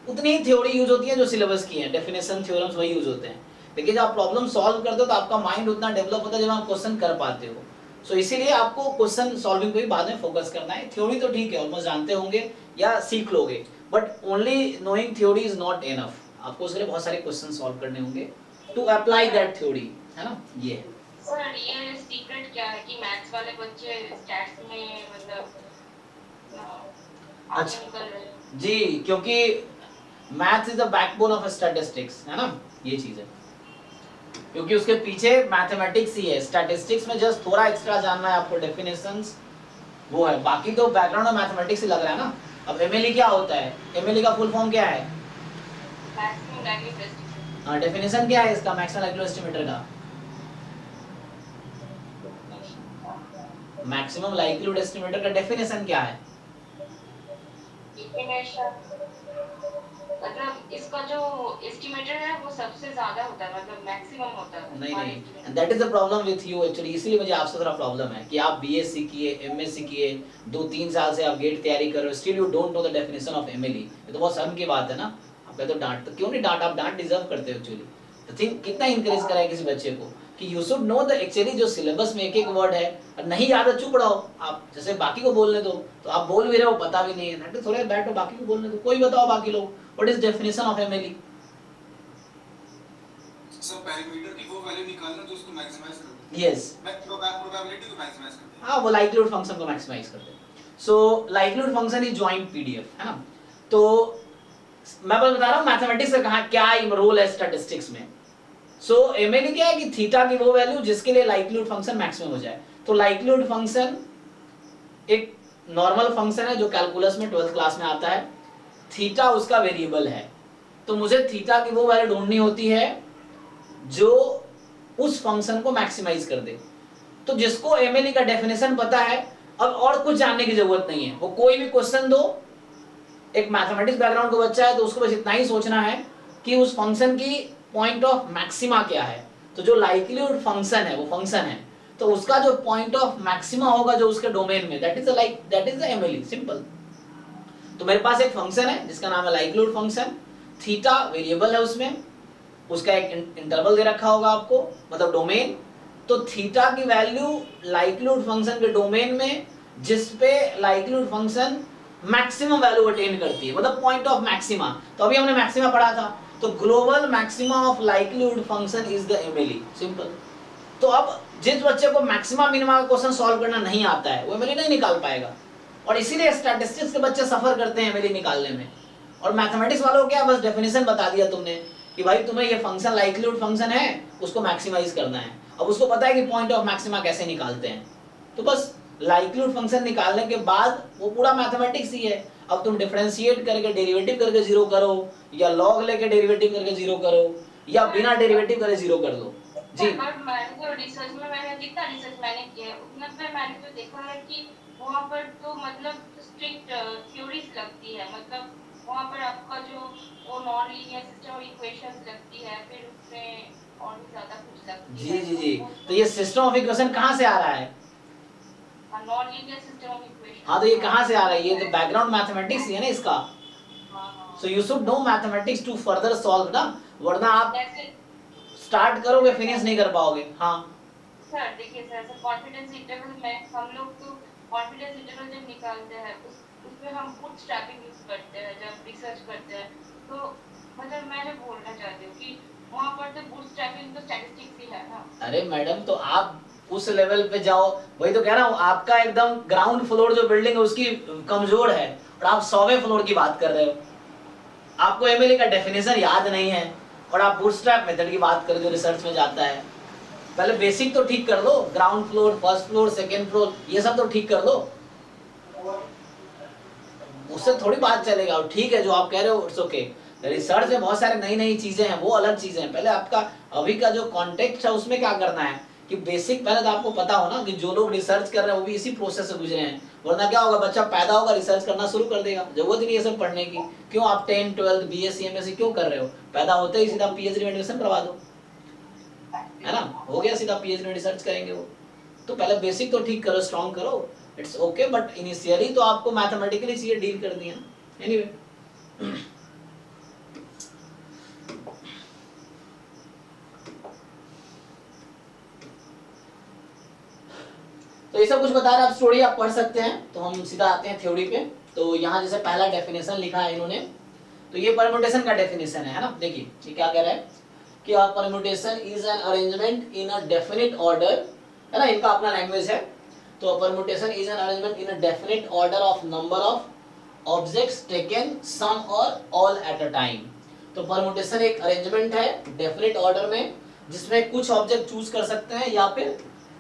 उतनी ही थ्योरी यूज होती है जो सिलेबस की है, डेफिनेशन थ्योरम्स वही यूज होते हैं, लेकिन जब आप प्रॉब्लम सॉल्व करते हो तो आपका माइंड उतना डेवलप होता है जब आप क्वेश्चन कर पाते हो। सो इसीलिए आपको क्वेश्चन सॉल्विंग पे भी बाद में फोकस करना है। थ्योरी तो ठीक है, ऑलमोस्ट जानते होंगे या सीख लोगे, but only knowing theory is not enough, आपको उसके लिए बहुत सारे क्वेश्चन सॉल्व करने होंगे टू अप्लाई दैट थ्योरी, है ना। ये है सर, ये सीक्रेट क्या है कि मैथ्स वाले बच्चे स्टैट्स में मतलब आगे निकल रहे हैं? जी, क्योंकि maths is the backbone of statistics, है ना, ये चीज है, क्योंकि उसके पीछे मैथमेटिक्स ही है। स्टैटिस्टिक्स में जस्ट थोड़ा एक्स्ट्रा जानना है आपको, डेफिनेशंस वो है, बाकी तो बैकग्राउंड में मैथमेटिक्स ही लग रहा है ना। अब एमएलई क्या होता है, एमएलई का फुल फॉर्म क्या है, मैक्सिमम लाइवलीहुड एस्टिमेट। हाँ, डेफिनेशन क्या है इसका, मैक्सिमम लाइवलीहुड एस्टिमेटर का, मैक्सिमम लाइवलीहुड एस्टिमेटर का डेफिनेशन क्या है, मतलब इसका जो एस्टिमेटर है वो सबसे ज्यादा होता है, मतलब मैक्सिमम होता है। नहीं, that is the problem with you actually, इसीलिए मुझे आपसे थोड़ा प्रॉब्लम है कि आप बीएससी किए, एमएससी किए, 2-3 साल से आप गेट तैयारी कर रहे हो, still you don't know the definition of MLE. ये तो बहुत शर्म की बात है ना। आप कहते हो डांट, तो क्यों नहीं डांट, आप डांट डिजर्व करते हो एक्चुअली। तो थिंक कितना इंकरेज करा है किसी बच्चे को कि you should know the actually जो सिलेबस में एक वर्ड है, और नहीं याद है चुप रहो आप, जैसे बाकी को बोलने दो, तो आप बोल भी रहे हो पता भी नहीं है, दैट इज थोड़ा बैठो बाकी को बोलने दो, कोई बताओ बाकी लोग what is definition of MLE. सब पैरामीटर की वो वैल्यू निकालना जो उसको मैक्सिमाइज करते हैं। यस, प्रोबेबिलिटी को मैक्सिमाइज करते हैं। हाँ, वो लाइक्लीहुड फंक्शन को मैक्सिमाइज करते हैं। So likelihood function is joint PDF, है ना। तो मैं बस बता रहा हूँ मैथमेटिक्स का कहाँ क्या रोल है स्टैटिस्टिक्स में। सो एमएलई क्या है कि थीटा की वो वैल्यू जिसके लिए लाइक्लीहुड फंक्शन मैक्सिमम हो जाए। तो लाइक्लीहुड फंक्शन एक नॉर्मल फंक्शन है जो कैलकुलस में 12th क्लास में आता है, थीटा उसका वेरिएबल है। तो मुझे थीटा की वो वैल्यू ढूंढनी होती है जो उस फंक्शन को मैक्सिमाइज कर दे। तो जिसको एमएलई का डेफिनेशन पता है, अब और कुछ जानने की जरूरत नहीं है, वो कोई भी क्वेश्चन दो, एक मैथमेटिक्स बैकग्राउंड का बच्चा है तो उसको बस इतना ही सोचना है कि उस फंक्शन की पॉइंट ऑफ मैक्सिमा क्या है। तो जो लाइक्लीहुड फंक्शन है वो फंक्शन है, तो उसका जो पॉइंट ऑफ मैक्सिमा होगा जो उसके डोमेन में, that is the MLE, simple. तो मेरे पास एक फंक्शन है जिसका नाम है लाइक्लीहुड फंक्शन, थीटा वेरिएबल है उसमें, उसका एक इंटरवल दे रखा होगा आपको, मतलब डोमेन। तो थीटा की वैल्यू लाइक्लीहुड फंक्शन के डोमेन में, जिस पे likelihood function maximum value attain करती है, मतलब पॉइंट ऑफ मैक्सिमा। तो अभी हमने मैक्सिमा पढ़ा था, तो global maxima of likelihood function is the MLE, simple. तो अब जिस बच्चे को मैक्सिमा मिनिमा का क्वेश्चन सॉल्व करना नहीं आता है वो एमएलई नहीं निकाल पाएगा, और इसीलिए स्टैटिस्टिक्स के बच्चे सफर करते हैं एमएलई निकालने में। और मैथमेटिक्स वालों को क्या, बस डेफिनेशन बता दिया तुमने कि भाई तुम्हें ये फंक्शन लाइक्लीहुड फंक्शन है, उसको मैक्सिमाइज करना है। अब उसको पता है कि पॉइंट ऑफ मैक्सिमा कैसे निकालते हैं, तो बस लाइक्लीहुड फंक्शन निकालने के बाद वो पूरा मैथमेटिक्स ही है। अब तुम डिफरेंशिएट करके डेरिवेटिव करके जीरो करो, या लॉग लेके डेरिवेटिव करके जीरो करो, या बिना डेरिवेटिव करे जीरो कर दो जी। बट मैंने जो रिसर्च में मैंने जितना रिसर्च मैंने किया है उतना पे मैंने तो देखा है कि वहाँ पर तो मतलब स्ट्रिक्ट थ्योरीज लगती है, मतलब वहाँ पर आपका जो वो non linear system of equations लगती है, फिर उसमें और भी ज्यादा कुछ लगती जी है। जी जी, तो ये सिस्टम ऑफ इक्वेशन कहाँ से आ रहा है? Non linear system of equation. हाँ, तो ये कहाँ से आ रहा है? ये तो बैकग्राउंड मैथमेटिक्स ही है ना इसका। So you should know mathematics to further solve ना, वरना आप स्टार्ट करोगे फिनिश नहीं कर पाओगे। हाँ सर देखिए सर, कॉन्फिडेंस इंटरवल में हम लोग तो कॉन्फिडेंस इंटरवल जब निकालते हैं उसमें हम बूटस्ट्रैपिंग यूज करते हैं जब रिसर्च करते हैं। तो मतलब मैं जो बोलना चाहती हूँ कि वहाँ पर तो बूटस्ट्रैपिंग तो स्टैटिस्टिक्स ही है ना। अरे मैडम, तो आप उस लेवल पे जाओ, वही तो कह रहा हूँ, आपका एकदम ग्राउंड फ्लोर जो बिल्डिंग है उसकी कमजोर है, और आप 100वें फ्लोर की बात कर रहे हो। आपको एमएलई का डेफिनेशन याद नहीं है और आप बूटस्ट्रैप मेथड की बात कर रहे हो जो रिसर्च में जाता है। पहले बेसिक तो ठीक कर लो, ground floor, first floor, second floor, ये सब तो ठीक कर लो, उससे थोड़ी बात चलेगा। ठीक है जो आप कह रहे हो इट्स ओके, रिसर्च में बहुत सारी नई नई चीजें हैं, वो अलग चीजें हैं। पहले आपका अभी का जो कॉन्टेक्स्ट है उसमें क्या करना है कि बेसिक पहले तो आपको पता हो ना कि जो लोग रिसर्च कर रहे हैं वो भी इसी प्रोसेस से गुजरे हैं, वरना क्या होगा, बच्चा पैदा होगा रिसर्च करना शुरू कर देगा, जरूरत ही नहीं है सब पढ़ने की। क्यों आप 10, 12, बीएससी, एमएससी क्यों कर रहे हो? पैदा होते ही सीधा पीएचडी में एडमिशन करवा दो, है ना, हो गया, सीधा पीएचडी में रिसर्च करेंगे वो। तो पहले बेसिक तो ठीक करो, स्ट्रॉन्ग करो, इट्स ओके, बट इनिशियली तो आपको मैथमेटिकली चीजें डील करनी है। एनीवे तो ये सब कुछ बता रहे हैं, आप स्टोरी आप पढ़ सकते हैं। तो हम सीधा आते हैं थ्योरी पे। तो यहाँ जैसे पहला डेफिनेशन लिखा है इन्होंने, तो ये परम्यूटेशन का डेफिनेशन है ना। देखिए ये क्या कह रहा है कि permutation is an arrangement in a definite order, है ना, इनका अपना लैंग्वेज है। तो permutation is an arrangement in a definite order of number of objects taken some और ऑल एट अ टाइम। तो परम्यूटेशन एक अरेंजमेंट है डेफिनिट ऑर्डर में, जिसमें कुछ ऑब्जेक्ट चूज कर सकते हैं या फिर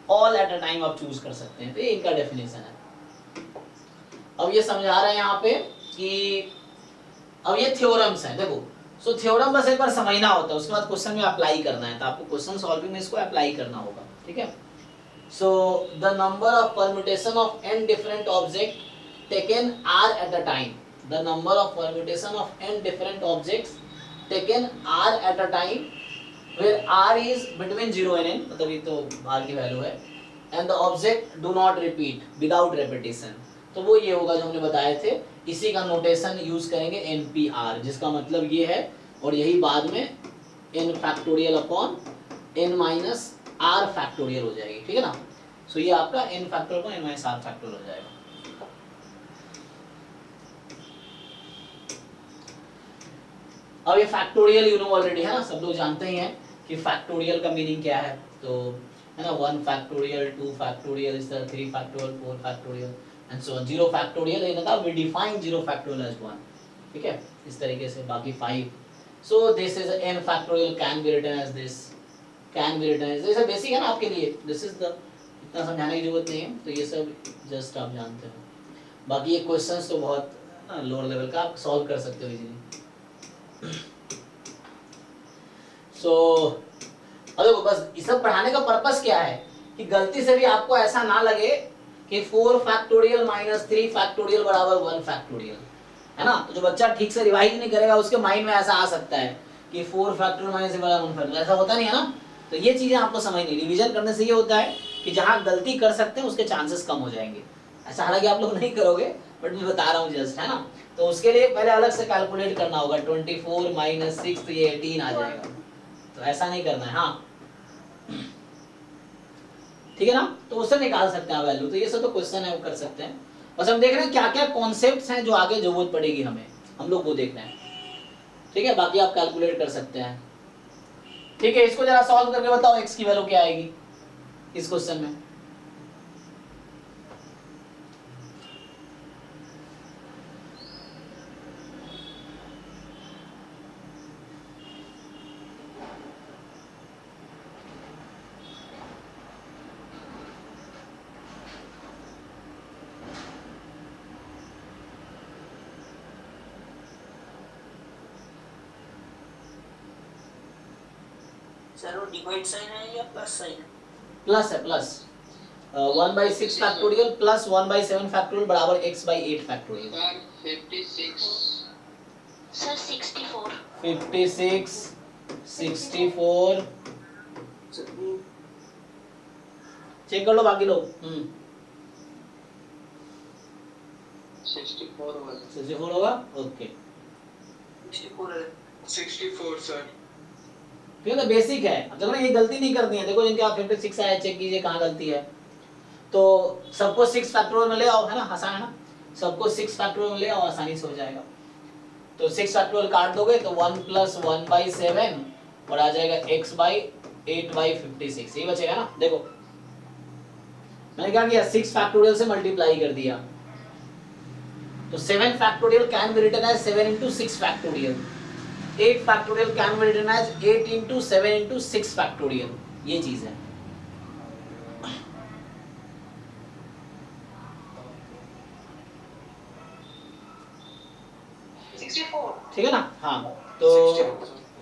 ऑल एट अ टाइम आप चूज कर सकते हैं। तो ये इनका डेफिनेशन है। अब ये समझा रहे हैं यहाँ पे कि अब ये थ्योरम्स हैं, देखो। सो थ्योरम बस एक बार समझना होता है, उसके बाद क्वेश्चन में अप्लाई करना है, तो आपको क्वेश्चन सॉल्विंग में इसको अप्लाई करना होगा, ठीक है। So the number of permutation of n different object taken r at a time, the number of permutation of n different objects taken r at a time where r is between 0 and n, मतलब ये तो r की value है, and the object do not repeat without repetition। तो वो ये होगा जो हमने बताए थे, इसी का नोटेशन यूज करेंगे npr, जिसका मतलब ये है, और यही बाद में n factorial upon n minus r factorial हो जाएगी, ठीक है ना। सो ये आपका n factorial upon n minus r factorial हो जाएगा। अब ये फैक्टोरियल यू नो ऑलरेडी, है ना, सब लोग जानते ही हैं कि फैक्टोरियल का मीनिंग क्या है। तो है ना, 1 फैक्टोरियल, 2 फैक्टोरियल, इस तरह 3 factorial, 4 factorial and so on. 0 factorial है ना, वी डिफाइन 0 फैक्टोरियल एज 1, ठीक है, इस तरीके से बाकी 5। So this is n factorial can be written as this, can be written as this, basic है ना आपके लिए, दिस इज द, इतना समझाने की जरूरत नहीं है, तो ये सब जस्ट आप जानते हो। बाकी ये क्वेश्चंस तो बहुत लोअर लेवल का आप सॉल्व कर सकते हो इजीली। सो अब देखो बस ये सब पढ़ाने का पर्पस क्या है कि गलती से भी आपको ऐसा ना लगे कि 4 फैक्टोरियल माइनस 3 फैक्टोरियल बराबर 1 फैक्टोरियल, है ना। तो जो बच्चा ठीक से रिवाइज नहीं करेगा उसके माइंड में ऐसा आ सकता है कि 4 फैक्टोरियल माइनस 1 फैक्टोरियल, ऐसा होता नहीं है ना। तो ये चीजें आपको समझनी, रिवीजन करने से ये होता है कि जहां गलती कर सकते हैं उसके चांसेस कम हो जाएंगे। ऐसा हालांकि आप लोग नहीं करोगे बट मैं बता रहा हूँ जस्ट, है ना। तो उसके लिए पहले अलग से कैलकुलेट करना होगा, 24 माइनस 6 तो ये 18 आ जाएगा, तो ऐसा नहीं करना है। हाँ ठीक है ना, तो उससे निकाल सकते हैं वैल्यू। तो ये सब तो क्वेश्चन है वो कर सकते हैं, बस हम देख रहे हैं क्या क्या कॉन्सेप्ट्स हैं जो आगे जरूरत पड़ेगी हमें, हम लोग वो देखना है। ठीक है, बाकी आप कैलकुलेट कर सकते हैं। ठीक है, इसको जरा सॉल्व करके बताओ x की वैल्यू क्या आएगी इस क्वेश्चन में। सर वो डिवाइड साइन है या प्लस साइन है? प्लस है, प्लस 1/6 फैक्टोरियल प्लस 1/7 फैक्टोरियल बराबर x/8 factorial. Sir 56 sir 64 56 64 check कर लो बाकी लोग। 64 होगा, ओके 64 है। 64 सर। ठीक है, तो बेसिक है। अब देखो ना ये गलती नहीं करनी है, देखो इनका 56 आया, चेक कीजिए कहाँ गलती है। तो सबको 6 फैक्टोरियल में ले आओ, है ना, आसान है ना, सबको 6 फैक्टोरियल में ले आओ, आसानी से हो जाएगा। तो 6 फैक्टोरियल काट दोगे तो 1 + 1/7 और आ जाएगा x/8/56, ये बचेगा ना। देखो मैंने क्या किया, 6 फैक्टोरियल से मल्टीप्लाई कर दिया, तो 7 factorial can be written as 7 × 6 factorial, 8 factorial can be written as 8 × 7 × 6 factorial, ये चीज है। ठीक है ना, हाँ तो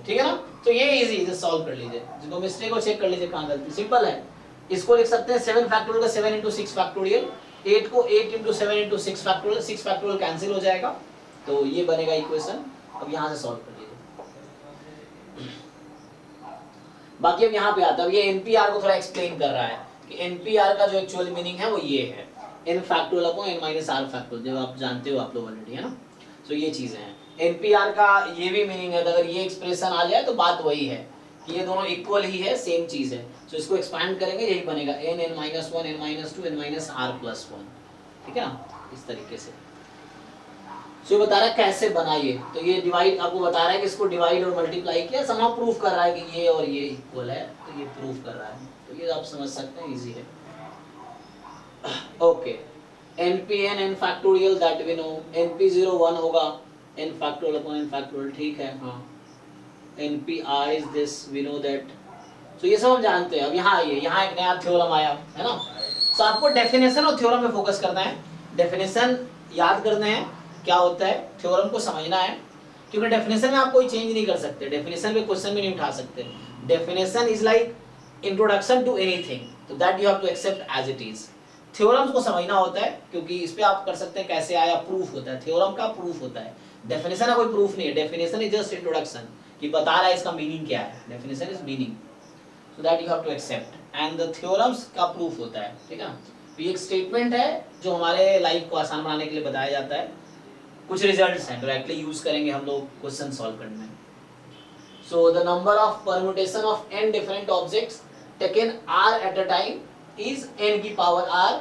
ठीक है ना, तो ये इजी, इसे सॉल्व कर लीजिए, जिसको मिस्टेक हो चेक कर लीजिए कहाँ गलती। सिंपल है, इसको लिख सकते हैं 7 फैक्टोरियल का 7 × 6 फैक्टोरियल, 8 को 8 × 7 × 6 फैक्टोरियल, 6 फैक्टोरियल कैंसिल हो जाएगा, तो ये बनेगा इक्वेशन। अब यहाँ से सॉल्व कर लीजिए। बाकी अब यहाँ पे आता है, ये एनपीआर को थोड़ा एक्सप्लेन कर रहा है कि एनपीआर का जो एक्चुअल मीनिंग है वो ये है, n factorial upon n - r factorial, जो आप जानते हो आप लोग ऑलरेडी, है ना। सो ये चीजें हैं। एनपीआर का ये भी मीनिंग है, अगर ये एक्सप्रेशन आ जाए तो बात वही है कि ये दोनों इक्वल ही है, सेम चीज है। सो इसको एक्सपैंड करेंगे, यही बनेगा n n - 1 n - 2 n - r + 1, ठीक है ना, इस तरीके से। सो बता रहा है कैसे बनाइए, तो ये डिवाइड आपको बता रहा है कि इसको डिवाइड और मल्टीप्लाई किया, समाव प्रूफ कर रहा है कि ये और ये इक्वल है, तो ये प्रूफ कर रहा है, तो ये आप समझ सकते हैं, इजी है। Okay, npn n factorial that we know, np0 1 होगा, n factorial upon n factorial, ठीक है। हाँ, npr is this, we know that, तो ये सब हम जानते हैं। अब यहाँ आइए, यहाँ एक नया थ्योरम आया है ना, तो आपको डेफिनेशन और थ्योरम पे फोकस करना है। डेफिनेशन याद करने हैं क्या होता है, थ्योरम को समझना है, क्योंकि डेफिनेशन में आप कोई चेंज नहीं कर सकते, डेफिनेशन पे क्वेश्चन भी नहीं उठा सकते। Definition is like introduction to anything, तो that you have to accept as it is. Theorems को समझना होता है, क्योंकि इस पे आप कर सकते हैं कैसे आया, प्रूफ होता है, थ्योरम का प्रूफ होता है। डेफिनेशन का कोई प्रूफ नहीं है, डेफिनेशन इज जस्ट इंट्रोडक्शन, कि बता रहा है इसका मीनिंग क्या है, definition is meaning, so that you have to accept, and the theorems का प्रूफ होता है, ठीक है। तो ये एक स्टेटमेंट है जो हमारे लाइफ को आसान बनाने के लिए बताया जाता है, कुछ रिजल्ट्स हैं, डायरेक्टली यूज करेंगे हम लोग क्वेश्चन सॉल्व करने में। So the number of permutation of n different objects taken r at a time is n की पावर r,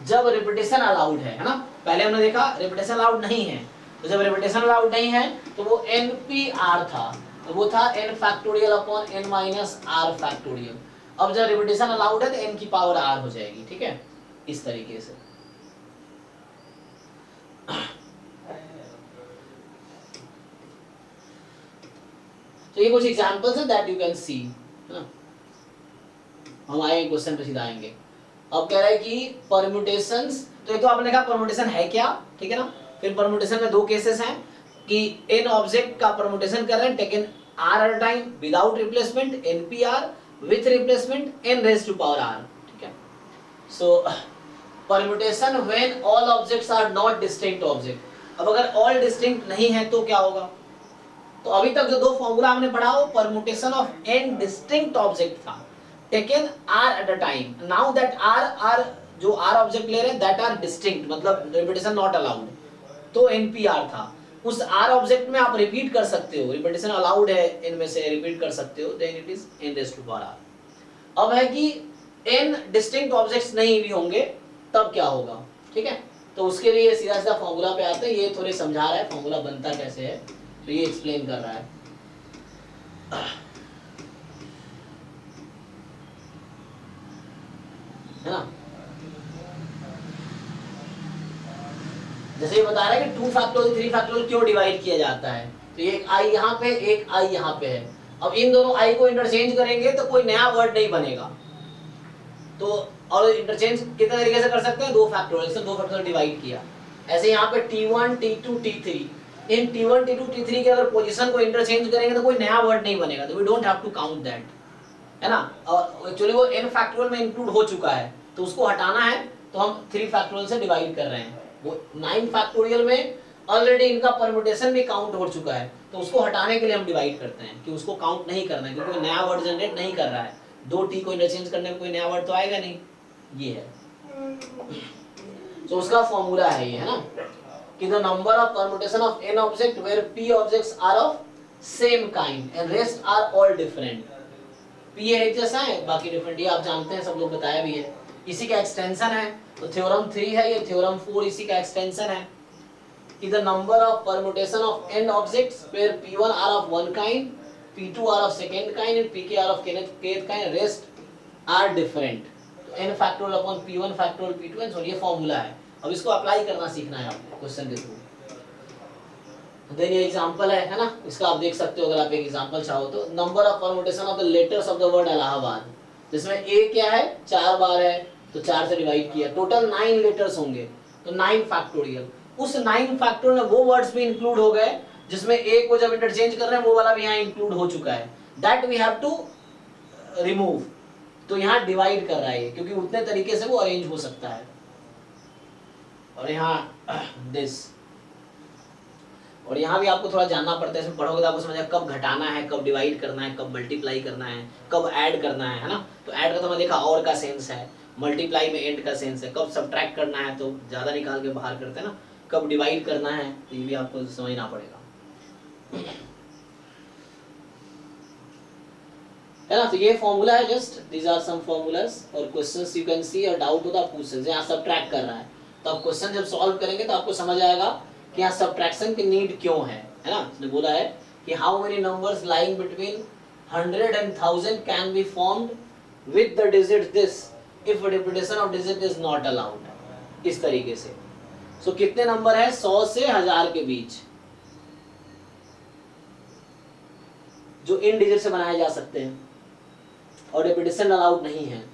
जब रिपीटेशन अलाउड है ना। पहले हमने देखा रिपीटेशन अलाउड नहीं है, तो जब रिपीटेशन अलाउड नहीं है तो वो npr था, तो वो था n factorial upon n - r factorial. अब जब रिपीटेशन अलाउड है तो n की पावर r हो जाएगी, ठीक है, इस तरीके से। तो ये कुछ एग्जांपल्स हैं दैट यू कैन सी, है ना। हम आए क्वेश्चन पे सीधा आएंगे। अब कह रहा है कि परम्यूटेशंस, तो ये तो आपने कहा परम्यूटेशन है क्या, ठीक है ना। फिर परम्यूटेशन में दो केसेस हैं कि n ऑब्जेक्ट का परम्यूटेशन कर रहे हैं taken r at a time without replacement npr, with replacement n raise to power r, ठीक है। So permutation when all objects are not distinct object. अब अगर ऑल डिस्टिंक्ट नहीं है तो क्या होगा? तो अभी तक जो दो फॉर्मूला हमने पढ़ा वो permutation of n distinct object था, taken r at a time. Now that r जो r ऑब्जेक्ट ले रहे हैं दैट आर डिस्टिंक्ट, मतलब रिपीटेशन नॉट अलाउड, तो npr था। उस r ऑब्जेक्ट में आप रिपीट कर सकते हो, रिपीटेशन अलाउड है इनमें से, रिपीट कर सकते हो, then it is n raise to power r। अब है कि n डिस्टिंक्ट ऑब्जेक्ट्स नहीं भी होंगे तब क्या होगा, ठीक है। तो उसके लिए सीधा सीधा फॉर्मूला पे आते हैं, ये थोड़े समझा रहा है फॉर्मूला बनता कैसे है, तो ये एक्सप्लेन कर रहा है। है ना, जैसे ये बता रहा है कि 2 फैक्टोरियल 3 फैक्टोरियल क्यों डिवाइड किया जाता है, तो ये एक i यहाँ पे एक i यहाँ पे है। अब इन दोनों i को इंटरचेंज करेंगे तो कोई नया वर्ड नहीं बनेगा, तो और इंटरचेंज कितने तरीके से कर सकते हैं, 2 फैक्टोरियल से 2 फैक्टोरियल डिवाइड किया। ऐसे यहाँ पे t1 t2 t3, इन t1 t2 t3 के अगर पोजीशन को इंटरचेंज करेंगे तो कोई नया वर्ड नहीं बनेगा, तो we don't have to count that, है ना। और एक्चुअली वो n फैक्टोरियल में इंक्लूड हो चुका है, तो उसको हटाना है तो हम 3 फैक्टोरियल से डिवाइड कर रहे हैं। वो 9 फैक्टोरियल में ऑलरेडी इनका परम्यूटेशन भी काउंट हो चुका है, तो उसको हटाने के लिए हम डिवाइड करते हैं कि उसको काउंट नहीं करना है, क्योंकि कोई नया वर्ड जनरेट नहीं कर रहा है। 2t को इंटरचेंज करने में कोई नया वर्ड तो आएगा नहीं, ये है। तो उसका फॉर्मूला है ये, है ना, कि the number of permutation of n object where p objects are of same kind and rest are all different. p एक जैसा है, बाकी डिफरेंट, ये आप जानते हैं, सब लोग बताया भी है। इसी का एक्सटेंशन है, तो थ्योरम 3 है ये, थ्योरम 4 इसी का एक्सटेंशन है कि the number of permutation of n objects where p1 are of one kind, p2 are of second kind and pk are of kth kind, rest are different. तो n factorial upon p1 factorial p2 and so, ये formula है। अब इसको apply करना सीखना है आपको question के थ्रू। देन ये एग्जांपल है ना, इसका आप देख सकते हो अगर आप एक एग्जांपल चाहो तो। Number of permutation of the letters of the word Allahabad, जिसमें a क्या है, 4 बार है, तो 4 से डिवाइड किया, टोटल 9 लेटर्स होंगे, तो 9 फैक्टोरियल। उस 9 फैक्टोरियल में वो वर्ड्स भी इंक्लूड हो गए जिसमें a को जब इंटरचेंज कर रहे हैं वो वाला भी यहाँ इंक्लूड हो चुका है, that we have to remove. तो यहाँ डिवाइड कर रहा है क्योंकि उतने तरीके से वो अरेंज हो सकता है। और यहाँ दिस, और यहाँ भी आपको थोड़ा जानना पड़ता है, इसमें पढ़ोगे तो आपको समझ आएगा कब घटाना है, कब डिवाइड करना है, कब मल्टीप्लाई करना है, कब ऐड करना है ना। तो ऐड का तो मैं देखा और का सेंस है, मल्टीप्लाई में एंड का सेंस है, कब सब्ट्रैक्ट करना है तो ज्यादा निकाल के बाहर करते हैं ना, कब डिवाइड करना है तो ये भी आपको समझना पड़ेगा, है ना। तो ये फॉर्मूला है, just these are some formulas और क्वेश्चंस यू कैन सी। और डाउट होता पूछ सकते हैं, यहाँ सब्ट्रैक्ट कर रहा है तो आप क्वेश्चन जब सॉल्व करेंगे तो आपको समझ आएगा कि यहाँ सब्ट्रैक्शन की नीड क्यों है ना। उसने बोला है कि how many numbers lying between 100 and 1000 can be formed with the digit this if repetition of digit is not allowed, इस तरीके से। सो कितने नंबर है 100 से 1000 के बीच जो इन डिजिट से बनाए जा सकते हैं और रिपीटेशन अलाउड नहीं है।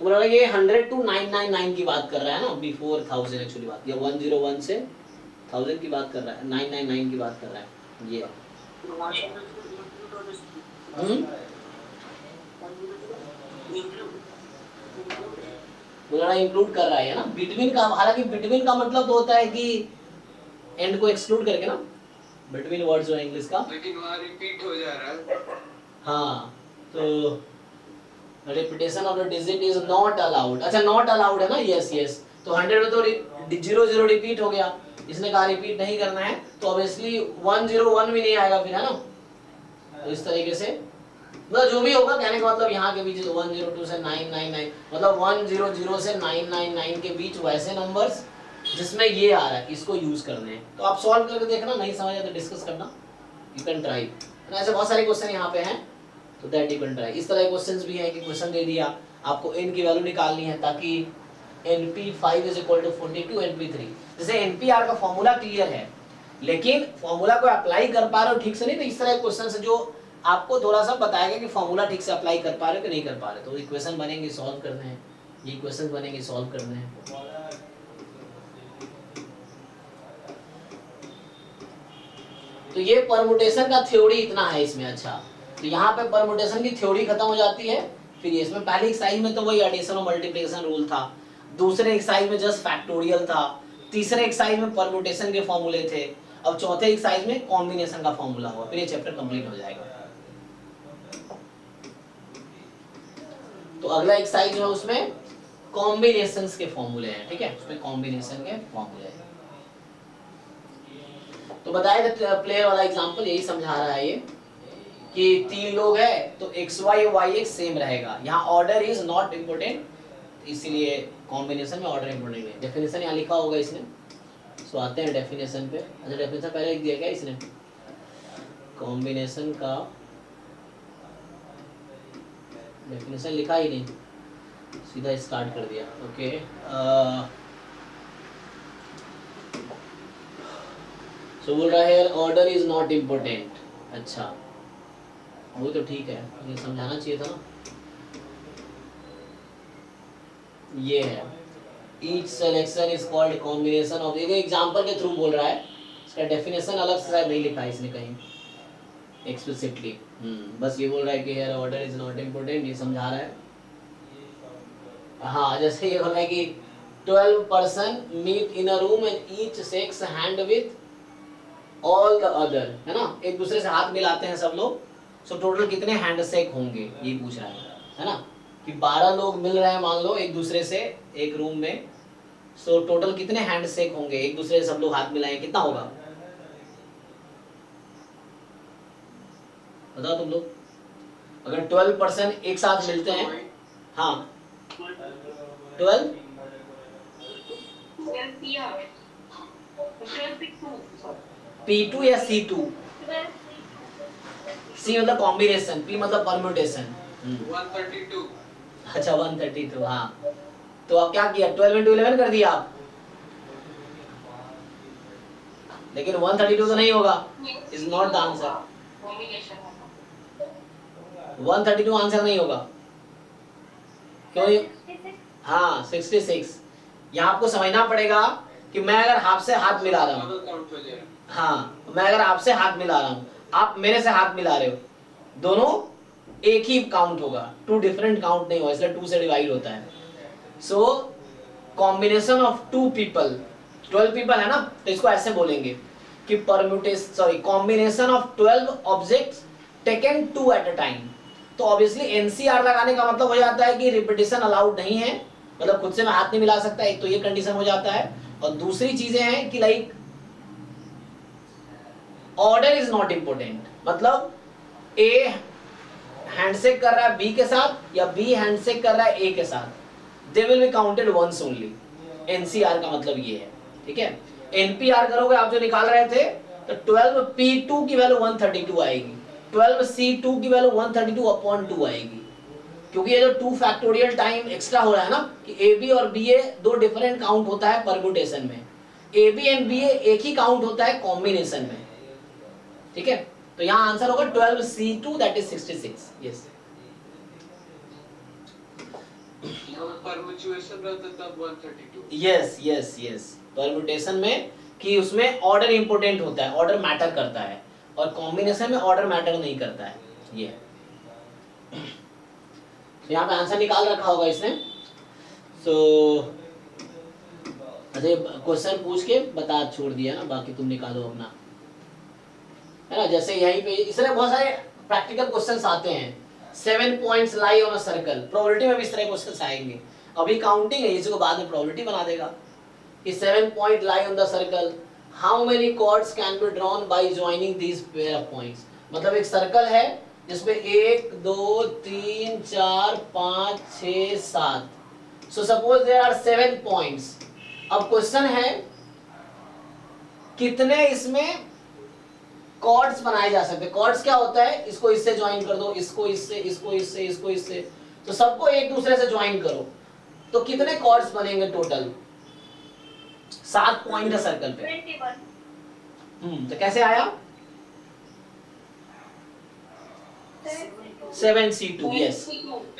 तो बोला ये 100 to 999 की बात कर रहा है ना, बिफोर 1000 एक्चुअली बात, या 101 से 1000 की बात कर रहा है, 999 की बात कर रहा है ये। बोला रहा इंक्लूड कर रहा है ना, बिटवीन का, हालांकि बिटवीन का मतलब तो होता है कि एंड को एक्सक्लूड करके ना, बिटवीन वर्ड्स जो है इंग्लिश का, लेकिन वहाँ रिपीट हो जा रहा है। हाँ, तो repetition of the digit is not allowed. अच्छा नॉट अलाउड है ना, यस यस। तो 100 में तो 00 रिपीट हो गया, इसने कहा रिपीट नहीं करना है, तो ऑब्वियसली 101 भी नहीं आएगा फिर, है ना। तो इस तरीके से मतलब जो भी होगा, कहने का मतलब यहाँ के बीच 102 से 999, मतलब 100 से 999 के बीच वैसे नंबर्स जिसमें ये आ रहा है, इसको यूज करने हैं। तो आप सॉल्व करके देखना, नहीं समझ आया तो डिस्कस करना, यू कैन ट्राई। ऐसे बहुत सारे क्वेश्चन यहाँ पे हैं, तो दैट यू कैन ट्राई। इस तरह के क्वेश्चंस भी हैं कि क्वेश्चन दे दिया आपको n की वैल्यू निकालनी है, ताकि np5 = 42 np3। जैसे npr का फॉर्मूला क्लियर है, लेकिन फॉर्मूला को अप्लाई कर पा रहे हो ठीक से नहीं, तो इस तरह के क्वेश्चन से जो आपको थोड़ा सा बताएगा कि फॉर्मूला ठीक से अप्लाई कर पा रहे हो कि नहीं कर पा रहे। तो इक्वेशन बनेंगे, सॉल्व करने हैं, ये इक्वेशन बनेंगे, सॉल्व करने हैं। तो ये परमुटेशन का थ्योरी इतना है इसमें। अच्छा, तो यहाँ पे परमुटेशन की थ्योरी खत्म हो जाती है। फिर इसमें पहले एक्सरसाइज में तो वही एडिशन और मल्टीप्लिकेशन रूल था, दूसरे एक्सरसाइज में जस्ट फैक्टोरियल था, तीसरे एक्सरसाइज में परमुटेशन के फॉर्मूले थे, अब चौथे एक्सरसाइज में कॉम्बिनेशन का फॉर्मूला हुआ। फिर ये चैप्टर कंप्लीट हो जाएगा। तो अगला एक्सरसाइज है उसमें कॉम्बिनेशंस के फॉर्मूले हैं, ठीक है, उसमें कॉम्बिनेशन के फॉर्मूले हैं। तो बताया था प्लेयर वाला एग्जांपल यही समझा रहा है ये कि 3 लोग है तो xy और yx सेम रहेगा। यहाँ ऑर्डर इज नॉट इम्पोर्टेंट, इसीलिए कॉम्बिनेशन में ऑर्डर इम्पोर्टेंट है। डेफिनेशन यहाँ लिखा होगा इसने, सो आते हैं डेफिनेशन पे। अच्छा डेफिनेशन पहले लिख दिया क्या इसने? कॉम्बिनेशन का डेफिनेशन लिखा ही नहीं, सीधा स्टार्ट कर दिया। ओके सो बोल रहा है ऑर्डर इज नॉट इम्पोर्टेंट। अच्छा वो तो ठीक है, ये समझाना चाहिए था ना। ये है each selection is called combination of, एक एग्जांपल के थ्रू बोल रहा है, इसका डेफिनेशन अलग से शायद नहीं लिखा है इसने कहीं एक्सप्लिसिटली। बस ये बोल रहा है कि यार ऑर्डर इज नॉट इम्पोर्टेंट, ये समझा रहा है। हाँ जैसे ये बोल रहा है कि 12 person meet in a room and each shakes hand with all the other, है ना, एक दूसरे से हाथ मिलाते हैं सब लोग, सो टोटल कितने हैंड शेक होंगे ये पूछ रहा है ना, कि 12 लोग मिल रहे हैं मान लो एक दूसरे से एक रूम में, सो टोटल कितने हैंड शेक होंगे, एक दूसरे से सब लोग हाथ मिलाएं कितना होगा बताओ तुम लोग। अगर 12 पर्सन एक साथ मिलते हैं, हाँ 12 P2 या C2, C मतलब कॉम्बिनेशन, P मतलब परम्यूटेशन। 132। अच्छा 132, हाँ तो अब क्या किया 12 into 11 कर दिया आप, लेकिन 132 तो नहीं होगा, is not the answer, 132 answer नहीं होगा क्यों? हाँ 66। यहाँ आपको समझना पड़ेगा कि मैं अगर आपसे हाथ मिला रहा हूँ, हाँ मैं अगर आपसे हाथ मिला रहा हूँ, आप मेरे से हाथ मिला रहे हो, दोनों एक ही काउंट होगा, 2 डिफरेंट काउंट नहीं होगा, इसलिए 2 से डिवाइड होता है। So combination of 2 people, 12 people है ना, तो इसको ऐसे बोलेंगे कि permutation sorry combination of 12 objects taken 2 at a time. तो ऑब्वियसली एनसीआर लगाने का मतलब हो जाता है कि रिपीटिशन अलाउड नहीं है, मतलब खुद से मैं हाथ नहीं मिला सकता, एक तो ये कंडीशन हो जाता है, और दूसरी चीजें हैं कि like order is not important, मतलब ए हैंडशेक कर रहा है बी के साथ या बी हैंडशेक कर रहा है ए के साथ, they will be counted once only. NCR का मतलब ये है, ठीक है। एनपीआर करोगे आप जो निकाल रहे थे, तो 12P2 की वैल्यू 132 आएगी, 12C2 की वैल्यू 132/2 आएगी, क्योंकि ये जो 2 फैक्टोरियल टाइम एक्स्ट्रा हो रहा है ना, कि ए बी और बी ए 2 डिफरेंट काउंट होता है परम्यूटेशन में, ए बी एंड बी ए एक ही काउंट होता है कॉम्बिनेशन में, ठीक है। तो यहाँ आंसर होगा 12C2 that is 66। Yes permutation रहता तब 132। यस यस यस, परम्यूटेशन में कि उसमें ऑर्डर इंपोर्टेंट होता है, ऑर्डर मैटर करता है, और कॉम्बिनेशन में ऑर्डर मैटर नहीं करता है। ये तो यहाँ पे आंसर निकाल रखा होगा इसने। सो अरे क्वेश्चन पूछ के बता छोड़ दिया ना, बाकी तुम निकालो अपना, है ना। जैसे यहीं पे इसमें बहुत सारे प्रैक्टिकल क्वेश्चंस आते हैं, 7 points lie on a circle, probability में भी इस तरह क्वेश्चंस आएंगे। अभी काउंटिंग है, इसी को बाद में प्रोबेबिलिटी बना देगा कि 7 point lie on the circle, how many chords can be drawn by joining these pair of points. मतलब एक सर्कल है जिसमें 1 2 3 4 5 6 7, so suppose there are 7 points. अब क्वेश्चन है कितने इसमें कॉर्ड्स बनाए जा सकते हैं। कॉर्ड्स क्या होता है, इसको इससे ज्वाइन कर दो, इसको इससे, इसको इससे, इसको इससे, तो सबको एक दूसरे से ज्वाइन करो, तो कितने कॉर्ड्स बनेंगे टोटल? 7 पॉइंट है सर्कल पे। 21। तो कैसे आया? 7C2, यस,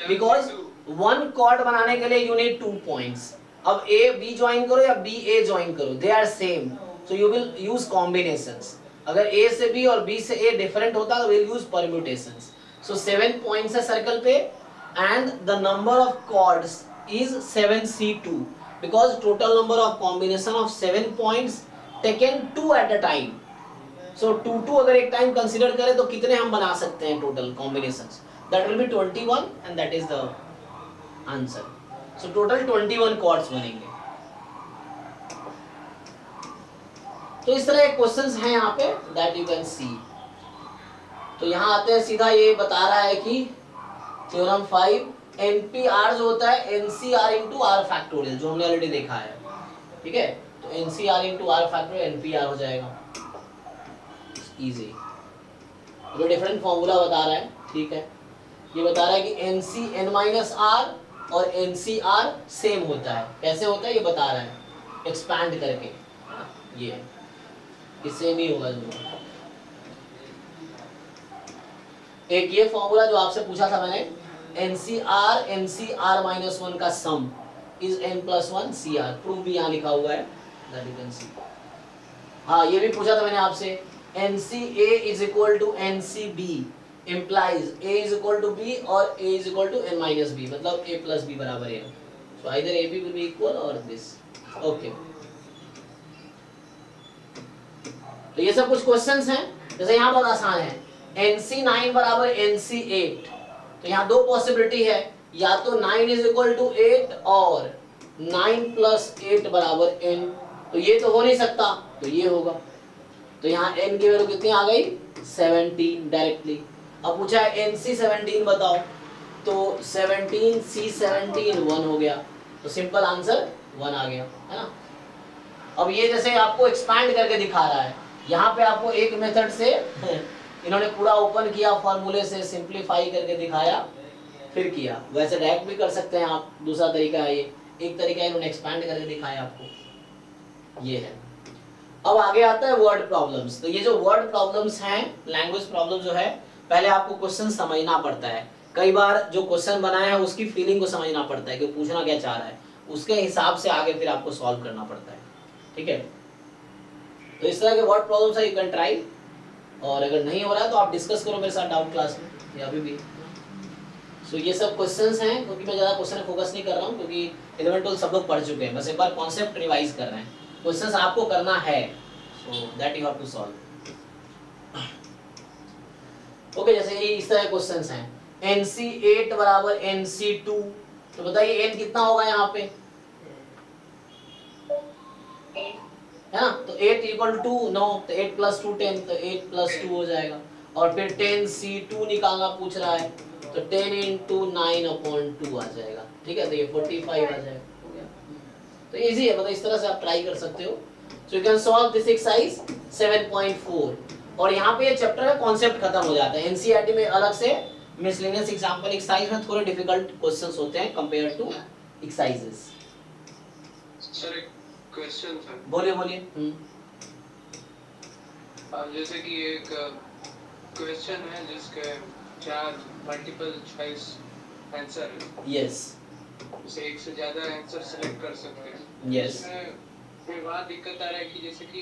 बिकॉज 1 कॉर्ड बनाने के लिए यू नीड 2 पॉइंट्स। अब ए बी ज्वाइन करो या बी ए ज्वाइन करो, they are same, so you will use combinations. अगर ए से बी और बी से ए डिफरेंट होता तो will use permutations. So 7 points है सर्कल पे and the number of chords is 7c2 because total number of combination of 7 points taken 2 at a time. So 2 अगर एक टाइम कंसीडर करें तो कितने हम बना सकते हैं total combinations? That will be 21 and that is the answer. So total 21 chords बनेंगे. तो इस तरह के क्वेश्चंस हैं यहाँ पे दैट यू कैन सी. तो यहाँ आते हैं सीधा, ये बता रहा है कि थ्योरम 5 NPR जो होता है NCR इंटू आर फैक्टोरियल, जो हमने ऑलरेडी देखा है. ठीक है, तो NCR into r factorial NPR हो जाएगा. इजी. तो डिफरेंट फॉर्मूला बता रहा है. ठीक है, ये बता रहा है कि NC N-R और NCR सेम होता है. कैसे होता है ये बता रहा है एक्सपैंड करके. ये सेम ही होगा दोनों. एक ये फॉर्मूला जो आपसे पूछा था मैंने, NCR का सम इज N+1 CR. प्रूफ भी यहाँ लिखा हुआ है दैट यू कैन सी. हाँ, ये भी पूछा था मैंने आपसे, NCA is equal to NCB implies A is equal to B और A is equal to N-B, मतलब A plus B बराबर है. So either AB will be equal or this. Okay. तो ये सब कुछ क्वेश्चंस हैं. जैसे यहाँ बहुत आसान है, NC9 बराबर NC8. तो यहाँ दो पॉसिबिलिटी है, या तो 9 इज इक्वल टू 8 और 9 प्लस 8 बराबर N. तो ये तो हो नहीं सकता, तो ये होगा. तो यहाँ N की वैल्यू कितनी आ गई? 17 डायरेक्टली. अब पूछा है NC17 बताओ, तो 17 C17 1 हो गया. तो सिंपल आंसर 1 आ गया, है ना. अब ये जैसे आपको एक्सपैंड करके दिखा रहा है, यहाँ पे आपको एक मेथड से इन्होंने पूरा ओपन किया, फॉर्मूले से सिंप्लीफाई करके दिखाया, फिर किया. वैसे डायरेक्ट भी कर सकते हैं आप, दूसरा तरीका है ये. एक तरीका इन्होंने एक्सपैंड करके दिखाया आपको, ये है. अब आगे आता है वर्ड प्रॉब्लम्स. तो ये जो वर्ड प्रॉब्लम्स हैं, लैंग्वेज प्रॉब्लम जो है, पहले आपको क्वेश्चन समझना पड़ता है. कई बार जो क्वेश्चन बनाया है उसकी फीलिंग को समझना पड़ता है कि पूछना क्या चाह रहा है, उसके हिसाब से आगे फिर आपको सॉल्व करना पड़ता है. ठीक है, तो इस तरह के वर्ड प्रॉब्लम्स है, यू कैन ट्राई. और अगर नहीं हो रहा है तो आप डिस्कस करो मेरे साथ डाउट क्लास में या अभी भी. सो ये सब क्वेश्चंस हैं, क्योंकि मैं ज़्यादा क्वेश्चन फोकस नहीं कर रहा हूँ, क्योंकि 11 12 सब लोग पढ़ चुके हैं. बस एक बार कॉन्सेप्ट रिवाइज कर रहे हैं. क्वेश्चंस आपको करना है, so that you have to solve. Okay, जैसे ये इस तरह क्वेश्चंस हैं, NC8 बराबर NC2. तो बताइए N कितना होगा यहाँ पे, है ना. तो 8 इक्वल टू 9, तो 8 प्लस 2 10, तो 8 प्लस 2 हो जाएगा. और फिर 10C2 निकालना पूछ रहा है, तो 10 इंटू 9/2 आ जाएगा. ठीक है, तो ये 45 आ जाएगा. हो गया. तो इजी है, मतलब इस तरह से आप ट्राई कर सकते हो. So you can solve this exercise 7.4. और यहाँ पे ये चैप्टर का कॉन्सेप्ट खत्म हो जाता है. एनसीईआरटी में अलग से मिसलेनियस एग्जांपल एक्सरसाइज में थोड़े डिफिकल्ट क्वेश्चंस होते हैं कंपेयर टू एक्सरसाइजेस. सर एक क्वेश्चन था. बोलिए बोलिए. जैसे कि एक क्वेश्चन है जिसके 4 मल्टीपल चॉइस आंसर है. यस. जैसे एक से ज्यादा आंसर सेलेक्ट कर सकते हैं. यस. फिर वहाँ दिक्कत आ रहा है कि जैसे कि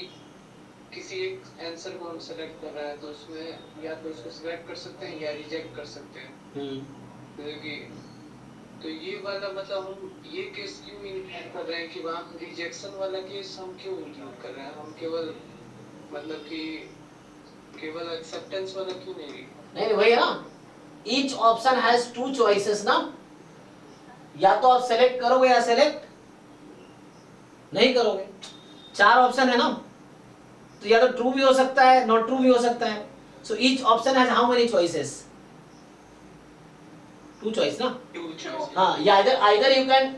किसी एक आंसर को हम सेलेक्ट कर रहे हैं, तो उसमें या तो उसको सेलेक्ट कर सकते हैं या रिजेक्ट कर सकते हैं. जैसे कि तो ये वाला मतलब हम ये केस क्यों इंक्लूड कर रहे हैं कि वहाँ रिजेक्शन वाला केस हम क्यों इंक्लूड कर रहे हैं. हम केवल मतलब कि केवल एक्सेप्टेंस वाला क्यों नहीं वही है ना. ईच ऑप्शन हैज 2 चॉइसेस ना. या तो आप सेलेक्ट करोगे या सेलेक्ट नहीं करोगे. 4 ऑप्शन है ना, तो या तो ट्रू भी हो सकता है, नॉट ट्रू भी हो सकता है. So each option has how many choices? 2 choice ना. हाँ, या either you can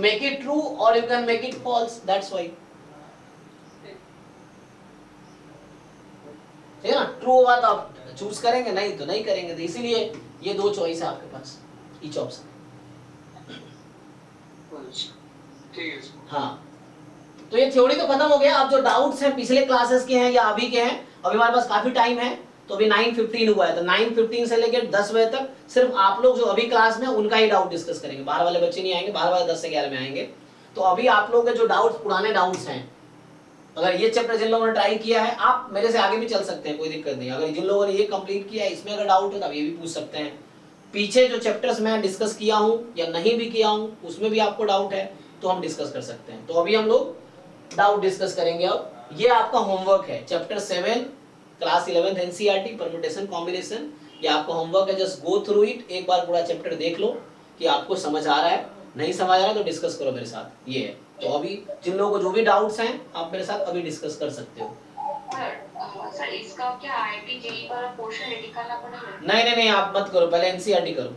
make it true or you can make it false. That's why. ठीक है ना. ट्रू होगा तो आप चूज करेंगे, नहीं तो नहीं करेंगे. तो इसीलिए ये 2 चॉइस है आपके पास, ईच ऑप्शन. ठीक है. हाँ, तो ये थ्योरी तो खत्म हो गया. अब जो डाउट्स हैं पिछले क्लासेस के हैं या अभी के हैं, अभी हमारे पास काफी टाइम है. तो अभी 9:15 हुआ है, तो 9:15 से लेकर 10 बजे तक सिर्फ आप लोग जो अभी क्लास में उनका ही डाउट डिस्कस करेंगे. बाहर वाले बच्चे नहीं आएंगे. बाहर वाले 10 से 11 में आएंगे. तो अभी आप लोग के जो डाउट्स, पुराने डाउट्स हैं अगर ये चैप्टर जिन लोगों ने ट्राई किया है, आप मेरे से आगे भी चल सकते हैं, कोई दिक्कत नहीं। अगर जिन लोगों ने ये कंप्लीट किया है, इसमें अगर डाउट है तो आप ये भी पूछ सकते हैं। पीछे जो चैप्टर्स मैं डिस्कस किया हूँ या नहीं भी किया हूँ, उसमें भी आपको डाउट है तो हम डिस्कस कर सकते हैं। तो अभी हम लोग डाउट डिस्कस करेंगे। अब ये आपका होमवर्क है, chapter 7 class 11th NCERT permutation combination. ये आपका होमवर्क है, जस्ट गो थ्रू इट, एक बार पूरा चैप्टर देख लो कि आपको समझ आ रहा है, नहीं समझ आ रहा है तो डिस्कस करो मेरे साथ। ये है, तो अभी जिन लोगों को जो भी डाउट्स हैं आप मेरे साथ अभी डिस्कस कर सकते हो। सर इसका क्या आईआईटी जेईई वाला पोर्शन निकालना पड़ेगा? नहीं, आप मत करो, पहले एनसीईआरटी करो,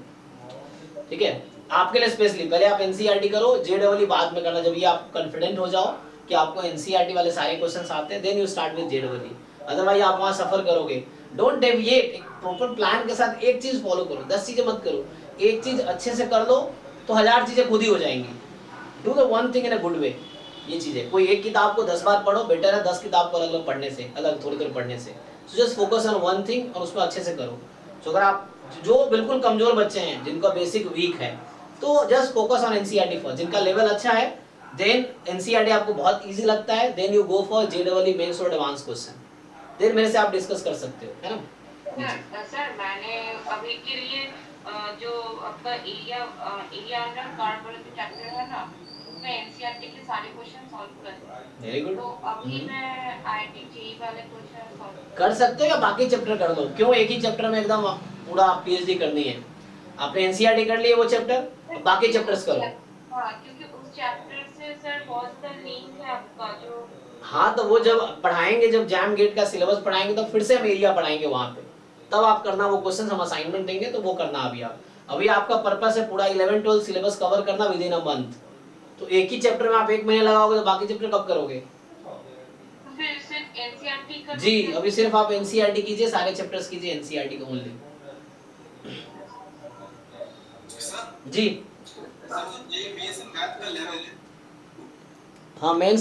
ठीक है? आपके लिए स्पेशली पहले आप एनसीईआरटी करो, जेडब्ल्यू बाद में करना। जब ये आप कॉन्फिडेंट हो जाओ कि आपको एनसीईआरटी वाले सारे क्वेश्चंस आते हैं, then you start with JW. Otherwise आप वहां सफर करोगे। डोंट डेविएट, एक प्रॉपर प्लान के साथ एक चीज फॉलो करो, 10 चीजें मत करो। एक चीज अच्छे से कर लो तो 1000 चीजें खुद ही हो जाएंगी। Do the one thing in a good way. ये चीजें, कोई एक किताब को 10 बार पढ़ो, बेटर है 10 किताब को अलग अलग पढ़ने से, अलग थोड़ी थोड़ी पढ़ने से। So just focus on one thing और उसको अच्छे से करो। सो अगर आप जो बिल्कुल कमजोर बच्चे हैं, जिनका बेसिक वीक है, तो just focus on NCERT first. जिनका लेवल अच्छा है, देन एनसीईआरटी आपको बहुत इजी लगता है, then you go for JW mains और एडवांस क्वेश्चन। देन मेरे से आप डिस्कस कर सकते हो, है ना? सर मैंने अभी के लिए जो आपका एरिया अंडर कार्ड वाला जो चैप्टर है ना, उसमें एनसीईआरटी के सारे क्वेश्चन सॉल्व कर दिए। Very good. तो अभी मैं आईआईटी जेईई वाले क्वेश्चन सॉल्व कर सकते हो या बाकी चैप्टर कर लो। क्यों एक ही चैप्टर में एकदम पूरा पीएचडी करनी है? आपने एनसीईआरटी कर लिए वो चैप्टर, बाकी चैप्टर्स करो। हाँ, क्योंकि उस चैप्टर से सर बहुत सा लिंक है आपका जो। हाँ, तो वो जब पढ़ाएंगे, जब जैम गेट का सिलेबस पढ़ाएंगे तो फिर से हम एरिया पढ़ाएंगे वहां पे, तब आप करना वो क्वेश्चन। हम असाइनमेंट देंगे तो वो करना। अभी आपका पर्पस है पूरा 11-12 सिलेबस कवर करना विद इन अ मंथ। तो एक ही चैप्टर में आप 1 महीने लगाओगे तो बाकी चैप्टर कब करोगे? फिर सिर्फ एनसीईआरटी का जी, अभी सिर्फ आप एनसीईआरटी कीजिए, सारे चैप्टर्स कीजिए एनसीईआरटी का ओनली। सर जी सर, जो जेईई मैथ का लेवल है, हाँ, मेंस